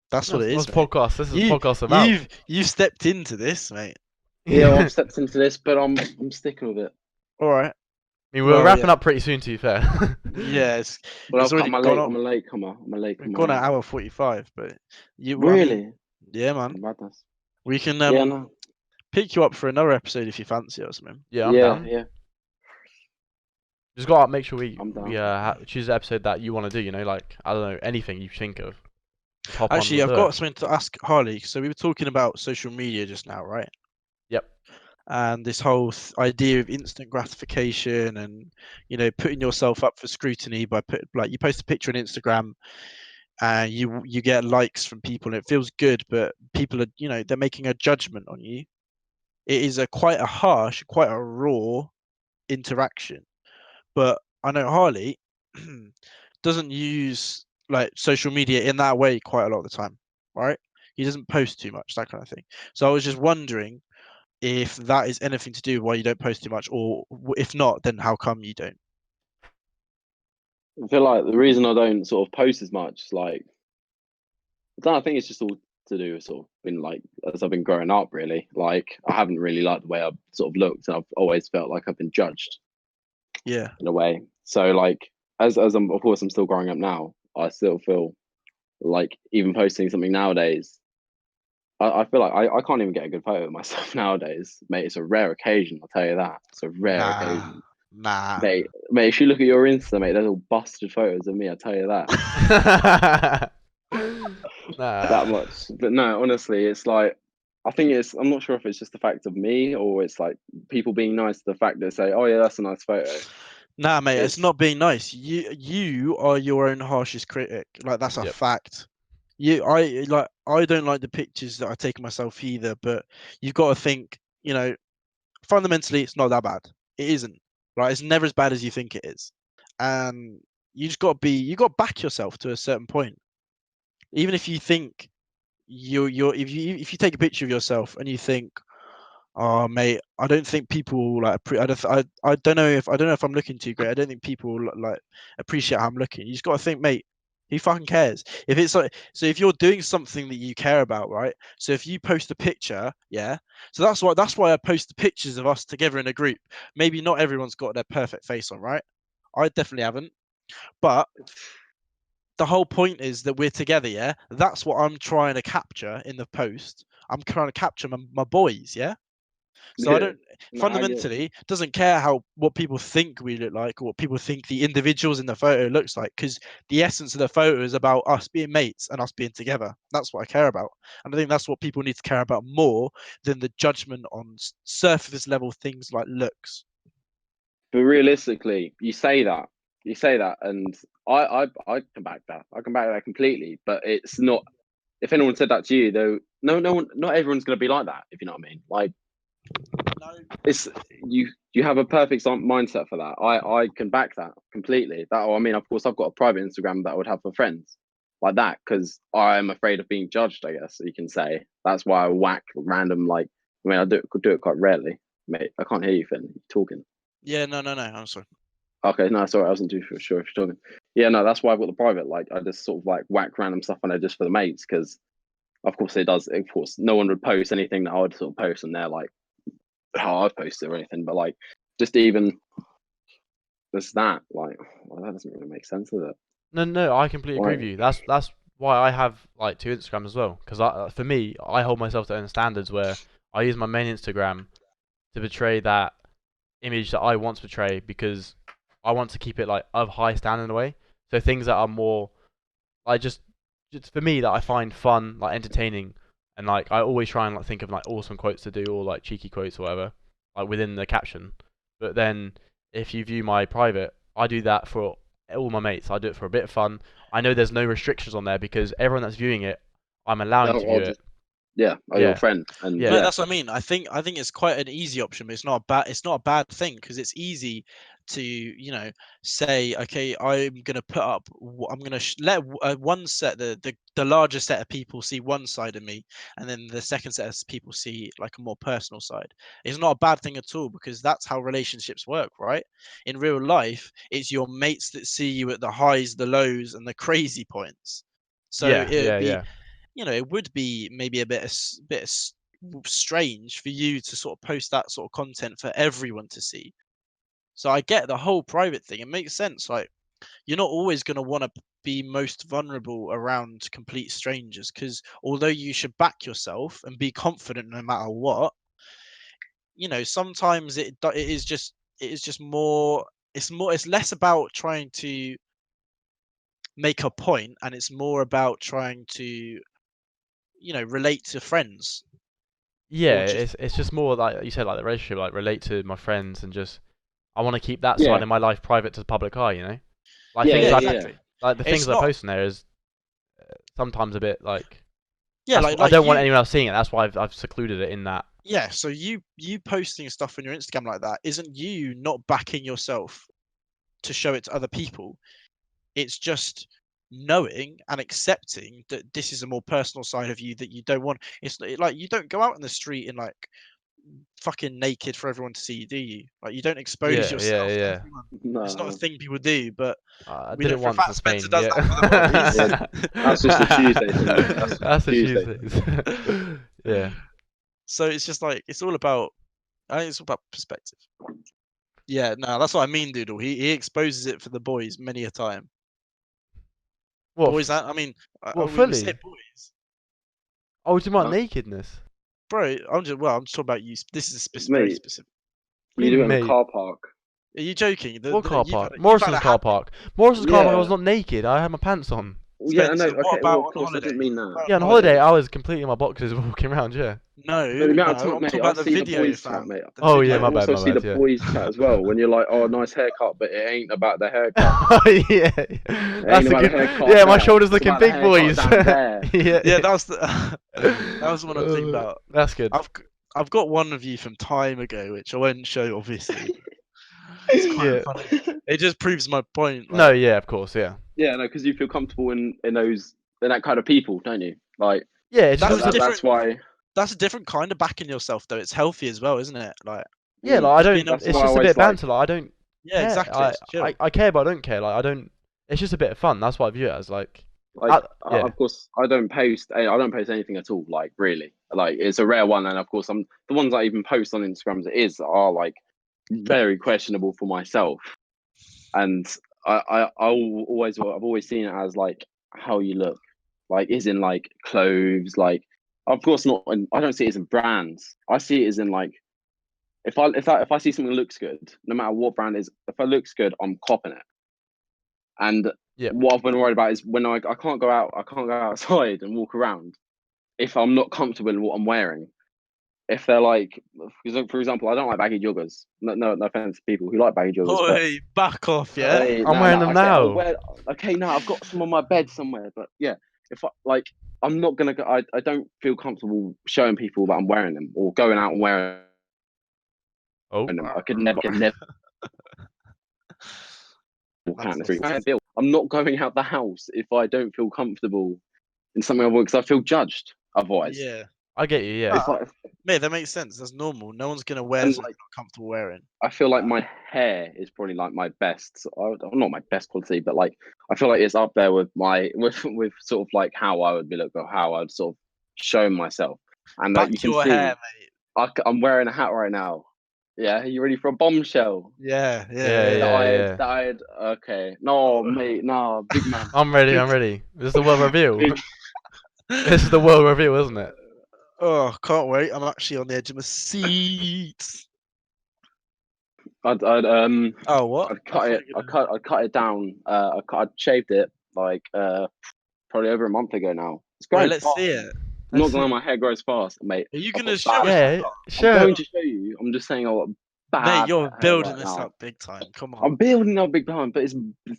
That's what it is. What's podcast? This is You- podcast about. You've stepped into this, mate. Yeah, well, I've stepped into this, but I'm sticking with it. All right. I mean, we're Well, wrapping yeah. up pretty soon, to be fair. Yeah, it's Well, already I'm a gone late, on. I'm a late comer. I'm a late We've comer. gone at hour 45, but I mean, Really? yeah, man. Madness. We can Yeah, no. pick you up for another episode if you fancy or something. Yeah, I'm Yeah, down. yeah. Just gotta make sure we I'm down. choose an episode that you want to do. You know, like I don't know, anything you think of. Just hop on. Actually, We'll I've do got it. something to ask Harley. So we were talking about social media just now, right? Yep. And this whole idea of instant gratification and putting yourself up for scrutiny by you post a picture on Instagram and you get likes from people and it feels good, but people are they're making a judgment on you. It is quite a harsh, quite a raw interaction. But I know Harley doesn't use like social media in that way quite a lot of the time, right? He doesn't post too much, that kind of thing. So I was just wondering if that is anything to do with why you don't post too much, or if not, then how come you don't? I feel like the reason I don't sort of post as much, like, I think it's just all to do with sort of been like as I've been growing up. Really, like I haven't really liked the way I've sort of looked, and I've always felt like I've been judged Yeah. in a way. So like as I'm of course I'm still growing up now, I still feel like even posting something nowadays, I feel like I can't even get a good photo of myself nowadays, mate. It's a rare occasion, I'll tell you that. It's a rare occasion. Nah. Mate, if you look at your Insta, mate, there's all busted photos of me, I tell you that. That much. But no, honestly, it's like I think I'm not sure if it's just the fact of me or it's like people being nice to the fact that say, oh yeah, that's a nice photo. Nah, mate, it's It's not being nice. You are your own harshest critic. Like that's a Yep. fact. I don't like the pictures that I take of myself either, but you've got to think, fundamentally it's not that bad. It isn't. Right? It's never as bad as you think it is. And you just got to back yourself to a certain point. Even if you think if you take a picture of yourself and you think, oh mate, I don't think people like I don't know if I'm looking too great. I don't think people like appreciate how I'm looking. You just got to think, mate, who fucking cares? If it's like, so if you're doing something that you care about, right? So if you post a picture, yeah. So that's why I post the pictures of us together in a group. Maybe not everyone's got their perfect face on, right? I definitely haven't. But the whole point is that we're together, yeah. That's what I'm trying to capture in the post. I'm trying to capture my boys, yeah. So I don't no, fundamentally doesn't care what people think we look like or what people think the individuals in the photo looks like, because the essence of the photo is about us being mates and us being together. That's what I care about, and I think that's what people need to care about more than the judgment on surface level things like looks. But realistically, you say that, and I can back that. I can back that completely. But it's not. If anyone said that to you, though, no one, not everyone's going to be like that. If you know what I mean, like No. it's you have a perfect mindset for that. I can back that completely. I mean, of course, I've got a private Instagram that I would have for friends like that because I'm afraid of being judged. I guess you can say that's why I whack random like. I mean, I do it quite rarely, mate. I can't hear you, Finn. You're talking. Yeah, no. I'm sorry. Okay, no, sorry, I wasn't too sure if you're talking. Yeah, no, that's why I've got the private. Like, I just sort of like whack random stuff on there just for the mates because, of course, it does. Of course, no one would post anything that I would sort of post, and they're like, how I've posted or anything. But like, just even just that, like, well, that doesn't really make sense, does it? No, I completely agree with Like, you. That's why I have like 2 Instagrams as well. Because for me, I hold myself to own standards where I use my main Instagram to portray that image that I want to portray because I want to keep it like of high standard in a way. So things that are more like just for me that I find fun, like entertaining, and like I always try and like think of like awesome quotes to do or like cheeky quotes or whatever, like within the caption. But then if you view my private, I do that for all my mates. I do it for a bit of fun. I know there's no restrictions on there because everyone that's viewing it, I'm allowing to view it. yeah, are your Yeah. friend, and Yeah. No, that's what I mean. I think it's quite an easy option, but it's not a bad thing because it's easy to say, okay, I'm gonna put up I'm gonna let one set the larger set of people see one side of me, and then the second set of people see like a more personal side. It's not a bad thing at all because that's how relationships work, right? In real life, it's your mates that see you at the highs, the lows, and the crazy points. So Yeah. it would be maybe a bit strange for you to sort of post that sort of content for everyone to see. So I get the whole private thing. It makes sense. Like you're not always going to want to be most vulnerable around complete strangers, because although you should back yourself and be confident no matter what, sometimes it is just more. It's less about trying to make a point, and it's more about trying to relate to friends. Yeah, just- it's just more like you said, like the relationship, like relate to my friends and just I want to keep that Yeah. side of my life private to the public eye, you know. Like Yeah, things Yeah, I exactly. like the It's things I not. post in there is sometimes a bit like Yeah, that's, like I don't want you. anyone else seeing it. That's why I've secluded it in that. Yeah, so you posting stuff on your Instagram like that isn't you not backing yourself to show it to other people. It's just knowing and accepting that this is a more personal side of you that you don't want. It's like you don't go out in the street in like fucking naked for everyone to see, do you? Like you don't expose Yeah, yourself to yeah. everyone. No, It's not a thing people do, but I we did know it for a once fact in Spencer Spain. does Yeah. that for the boys. that's just a Tuesday thing, mate. That's That's a Tuesday. Tuesdays. Yeah. So it's just like it's all about. I think it's all about perspective. Yeah, no, that's what I mean, Doodle. He exposes it for the boys many a time. What? Boys, I mean, what, we said fully? boys, Oh, do you want Huh? nakedness? bro. I'm talking about you. This is very Mate, specific. What do you you do it in a mean, car park. Are you joking? What car park? You've Morrison's had a car happy park. Morrison's car park. I was Yeah. not naked. I had my pants on. Yeah, I know. Spencer, what Okay, about well, on of course, I holiday? didn't mean that. About Yeah, on holiday I was completely in my boxes walking around. Yeah. No, But the amount of no, time, I'm mate, talking I about the see the video, boys fam. chat, mate. The Oh, yeah, I video. my bad, also see the yeah. boys chat as well. When you're like, "Oh, nice haircut," but it ain't about the haircut. Oh yeah. It That's ain't a about the good. haircut. Yeah, my there. shoulders It's looking about the big, haircut boys. down there. Yeah. Yeah, that was what I'm thinking about. That's good. I've got one of you from time ago, which I won't show, obviously. It's quite Yeah. funny. It just proves my point. No, Like, yeah, of course, yeah. Yeah, no, because you feel comfortable in that kind of people, don't you? Like Yeah, it's That's just a different- that's why. that's a different kind of backing yourself, though. It's healthy as well, isn't it? Like, yeah, like I don't. That's It's why I just a always bit of like- banter. Like I don't. yeah, care. exactly. It's chill. I care, but I don't care. Like I don't. It's just a bit of fun. That's what I view it as. Like. Like, yeah. of course, I don't post anything at all. Like, really, like it's a rare one, and of course, the ones I even post on Instagram as it is are like very questionable for myself. And I've always seen it as like how you look, like is in like clothes, like of course not. I don't see it as in brands. I see it as in like if I see something that looks good, no matter what brand it is, if it looks good, I'm copping it. And Yep. what I've been worried about is when I can't go outside and walk around if I'm not comfortable in what I'm wearing. If they're like, for example, I don't like baggy joggers. No offense to people who like baggy joggers. but Oi, back off, yeah. Hey, I'm wearing them okay, now. Okay, now I've got some on my bed somewhere, but yeah, if I'm not gonna go. I don't feel comfortable showing people that I'm wearing them or going out and wearing Oh. them. I could never walk out in the street. I'm not going out the house if I don't feel comfortable in something I wear because I feel judged otherwise. Yeah, I get you. Yeah. It's like, mate, that makes sense. That's normal. No one's gonna wear And, something not comfortable wearing. I feel like my hair is probably like my best, not my best quality, but like I feel like it's up there with with sort of like how I would be look or how I'd sort of show myself. And Back you can your see, hair, mate. I'm wearing a hat right now. Yeah, you ready for a bombshell? Yeah. Yeah. Okay. No, mate, no, big man. I'm ready. I'm ready. This is the world reveal. Big- This is the world reveal, isn't it? Oh, can't wait. I'm actually on the edge of my seat. I'd Oh, what? I'd cut it down. I'd shaved it like probably over a month ago now. It's Right, growing let's fast. see it. I'm not Let's gonna lie, see. my hair grows fast, mate. Are you I've gonna got show us? Yeah. I'm Sure. going to show you. I'm just saying, bad. Mate, you're hair building right this now. up big time. Come on. I'm building up big time, but it's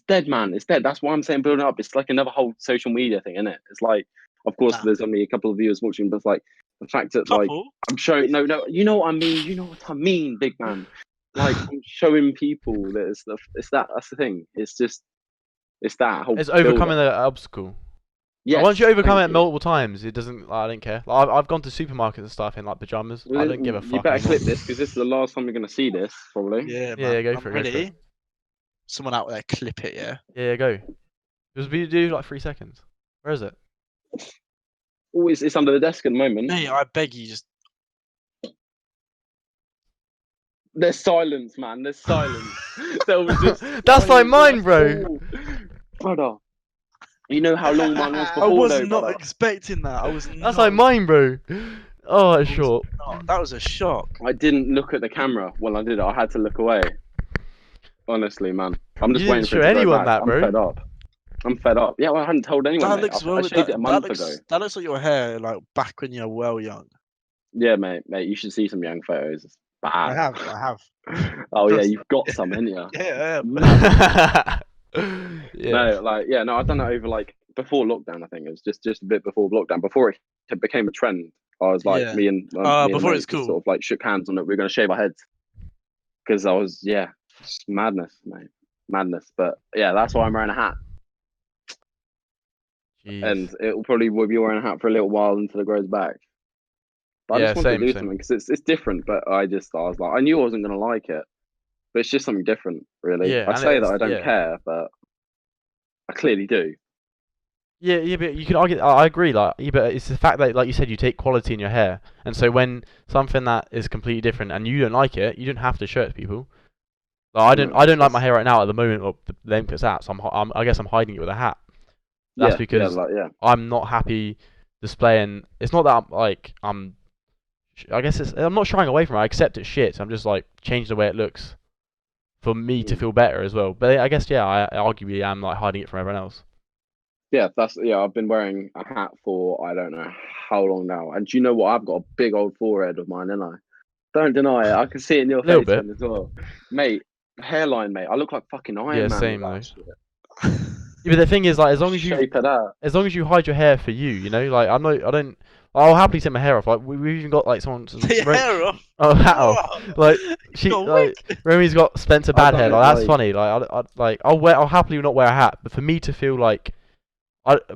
dead, man. It's dead. That's why I'm saying building up. It's like another whole social media thing, isn't it? It's like, of course, Nah. there's only a couple of viewers watching, but it's like the fact that like Couple? I'm showing. No, you know what I mean. You know what I mean, big man. Like I'm showing people that it's that. That's the thing. It's just it's that whole. It's overcoming build-up. the obstacle. Yes, Once you overcome thank it multiple times, it doesn't. Like, I don't care. Like, I've gone to supermarkets and stuff in like pajamas. Well, I don't give a You fuck. better anymore. clip this because this is the last time you're gonna see this, probably. Yeah, Yeah, man. go I'm for it, go for ready. it. Someone out there, clip it, yeah. Yeah, go. Just do like 3 seconds. Where is it? Oh, it's under the desk at the moment. Mate, I beg you, just There's silence, man. There's silence. There was just That's like silence, mine, bro. oh, brother. You know how long mine was I before, was though, not brother. expecting that. I was That's not, like mine, bro. Oh, it's short. that was a shock. I didn't look at the camera when I did it. I had to look away. Honestly, man. I'm just You waiting didn't for it show to grow anyone back. that, bro. I'm fed up. I'm fed up. Yeah, well, I hadn't told anyone. That Mate. looks I well. shaved it a month ago. That looks like your hair, like back when you were well young. Yeah, mate. You should see some young photos. It's bad. I have. Oh yeah, Trust- you've got some, ain't you? Yeah. Yeah. No, like yeah, no, I've done it over like before lockdown. I think it was just a bit before lockdown. Before it became a trend, I was like Yeah. me and Before mate it's cool. just sort of like shook hands on it. We are gonna shave our heads because I was it's madness, mate, madness. But yeah, that's why I'm wearing a hat, Jeez. and it will probably will be wearing a hat for a little while until it grows back. But Yeah, I just wanted same, to do same. something because it's different. But I was like, I knew I wasn't gonna like it, but it's just something different, really. Yeah, I and say that it's- I don't yeah. care, but I clearly do. Yeah, but you could argue. I agree. Like, yeah, but it's the fact that, like you said, you take quality in your hair, and so when something that is completely different and you don't like it, you don't have to show it to people. Like, I don't like my hair right now at the moment, or the length it's at. So I guess I'm hiding it with a hat. That's because I'm not happy displaying. It's not that I guess I'm not shying away from it. I accept it's shit. I'm just like changing the way it looks for me to feel better as well. But I guess I arguably am like hiding it from everyone else. Yeah, I've been wearing a hat for I don't know how long now. And do you know what? I've got a big old forehead of mine, and I don't deny it. I can see it in your Little face bit. as well, mate. Hairline, mate. I look like fucking Iron Yeah, Man. same, with that though. shit. Yeah, but the thing is, like, as long as you Shape of that. hide your hair for you know, like I'll happily take my hair off. Like we've even got like someone. Take your hair off. Oh, hat off. Oh, Like she, got a like wig. Remy's got Spencer I've bad done hair. it, Like that's like- funny. Like I'll happily not wear a hat, but for me to feel like,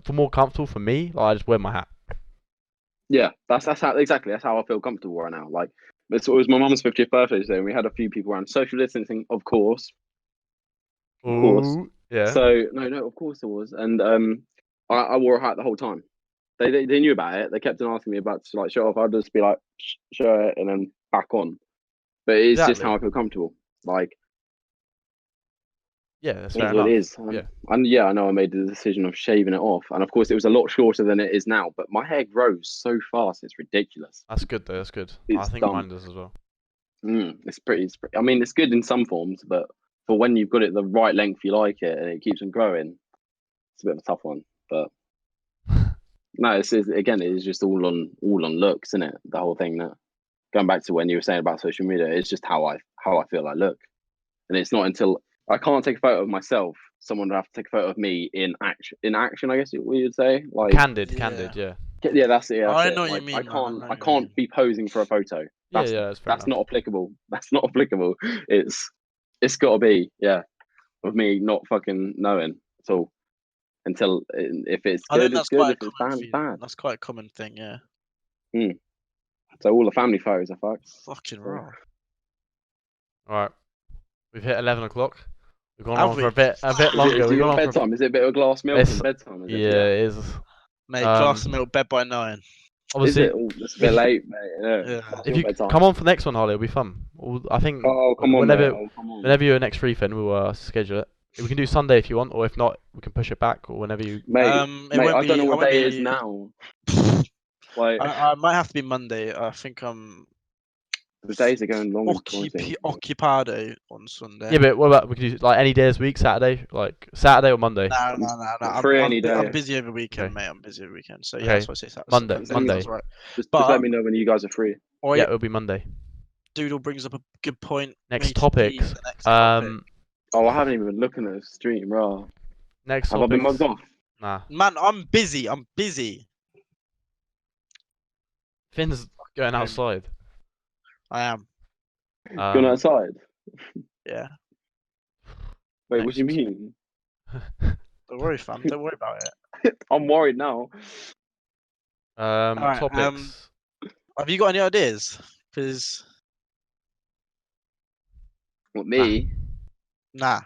for more comfortable for me, like I just wear my hat. Yeah, that's how exactly. That's how I feel comfortable right now. Like it was my mum's 50th birthday today, and we had a few people around. Social distancing, of course. Of course. Ooh, yeah. So no, of course it was, and I wore a hat the whole time. They knew about it. They kept on asking me about to like show off. I'd just be like show it and then back on. But it's just how I feel comfortable. Like Yeah, that's it fair is what enough. it is. And yeah, I know I made the decision of shaving it off, and of course it was a lot shorter than it is now. But my hair grows so fast, it's ridiculous. That's good though. That's good. I It's think dumb. mine does as well. It's pretty. I mean, it's good in some forms, but for when you've got it the right length, you like it, and it keeps on growing. It's a bit of a tough one, but no, it's just all on looks, isn't it? The whole thing. That going back to when you were saying about social media, it's just how I feel I look, and it's not until I can't take a photo of myself, someone would have to take a photo of me in action. I guess we would say like Candid, Yeah. yeah. yeah, that's it. I That's know it. what you mean, I man, I know can't what you mean. be posing for a photo. Yeah, That's that's fair that's enough. not applicable. That's not applicable. It's got to be of me not fucking knowing at all until if it's I think good, it's that's good. quite If a it's common bad, thing. it's bad. That's quite a common thing, yeah. So all the family photos are fucked. Fucking raw. Alright. We've hit 11 o'clock. We've gone Have on we? for a bit Is longer. it We've your gone on for bedtime? Is it a bit of a glass milk It's- in bedtime? Is yeah, it? it is. Mate, glass Um, of milk, bed by 9. Is Obviously, it? Oh, it's a bit late, mate. Yeah. Yeah. That's if your you bedtime. come on for the next one, Holly, it'll be fun. I think Oh, come on, whenever mate. Oh, come on. whenever you're next free, Finn, we'll schedule it. We can do Sunday if you want, or if not, we can push it back, or whenever you. Mate, It mate, won't I don't know be- what I won't day it is be- now. Like I might have to be Monday. I think I'm the days are going long. occupado on Sunday. Yeah, but what about we can do like any day this week, Saturday, like Saturday or Monday? No. I'm free any day. I'm busy over weekend, Okay. mate. I'm busy over weekend. So yeah, Okay. that's why I say Saturday. Monday, Sunday. Monday. That's right. Just But- let me know when you guys are free. Oi, Yeah, it'll be Monday. Doodle brings up a good point. Next We need to topics. tease the next topic. Oh, I haven't even been looking at the stream, bro. Next Have I been topics. mugged off? Nah, Man, I'm busy. I'm busy. Finn's going outside. I am. Going outside? Yeah. Wait, what do you Next. mean? Don't worry, fam. Don't worry about it. I'm worried now. Alright, Topics. Have you got any ideas? Because What, me? nah.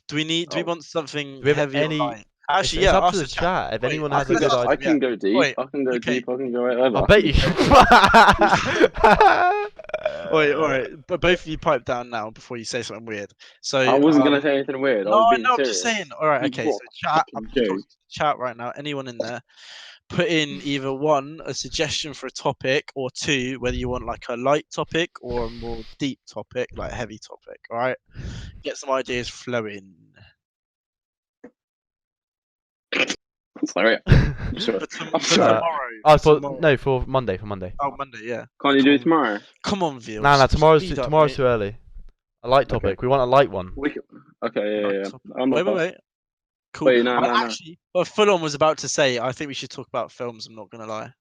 Do we Oh. want something Do we have heavy any- or light? It's, Actually, it's yeah. up ask to the the chat. If Wait, anyone I has a can good go- idea. I can go deep. Wait, I can go okay. deep. I can go right over. I bet you. Wait, all right, but both of you pipe down now before you say something weird. So I wasn't gonna say anything weird. I No, was I being know. I'm serious. just saying. All right, You okay. So what, chat. I'm fucking just talking joke. to the chat right now. Anyone in there, put in either one, a suggestion for a topic, or two, whether you want like a light topic or a more deep topic, like a heavy topic. All right, get some ideas flowing. Sorry. I'm sure. I'm For sure. tomorrow. Oh, for for tomorrow. no, for Monday. For Monday. Oh, Monday. Yeah. Can't you do it Come- tomorrow? Come on, Veal. Nah, tomorrow's speed up, tomorrow's mate. too early. A light Okay. topic. We want a light one. Okay, Light yeah. topic. I'm not Wait. Cool. Wait, no. Actually, what Fulham was about to say, I think we should talk about films. I'm not gonna lie.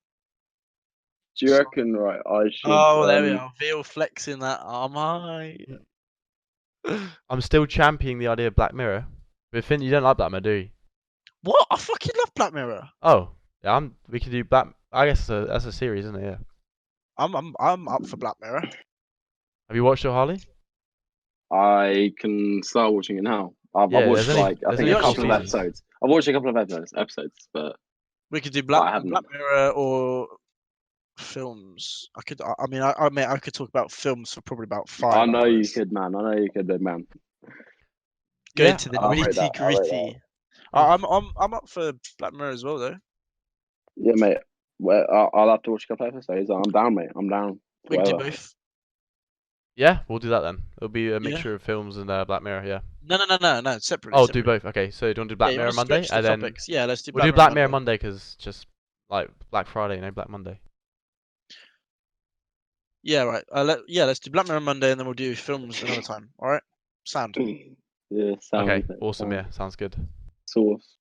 Do you reckon, right, I should... Oh, there we are. Veal flexing that arm high. I'm still championing the idea of Black Mirror. But Finn, you don't like Black Mirror, do you? What? I fucking love Black Mirror. Oh, yeah. We could do Black. I guess that's a series, isn't it? Yeah. I'm up for Black Mirror. Have you watched it, Harley? I can start watching it now. I've Yeah, watched there's only- like I there's think only a a couple couple of seasons. episodes. I've watched a couple of episodes, but We could do I Black haven't. Mirror or films. I could. I mean, I could talk about films for probably about 5 I know you hours. could, man. I know you could, big man. Go Yeah, into the I'll rate nitty that, I'll rate gritty. I'm up for Black Mirror as well, though. Yeah, mate. Well, I'll have to watch a couple of episodes. I'm down, mate. I'm down. We can do Whatever. both. Yeah, we'll do that then. It'll be a mixture of films and Black Mirror. Yeah. No. Separately. Oh, separately. do both. Okay, so do you want to do Black Yeah, you Mirror wanna Monday, switch the and then topics? Yeah, let's do. we'll do Black Mirror Monday because just like Black Friday, Black Monday. Yeah, right. Let's do Black Mirror Monday, and then we'll do films another time. All right. Sound. Yeah, sounds. Okay, awesome. Yeah, sounds good. Source.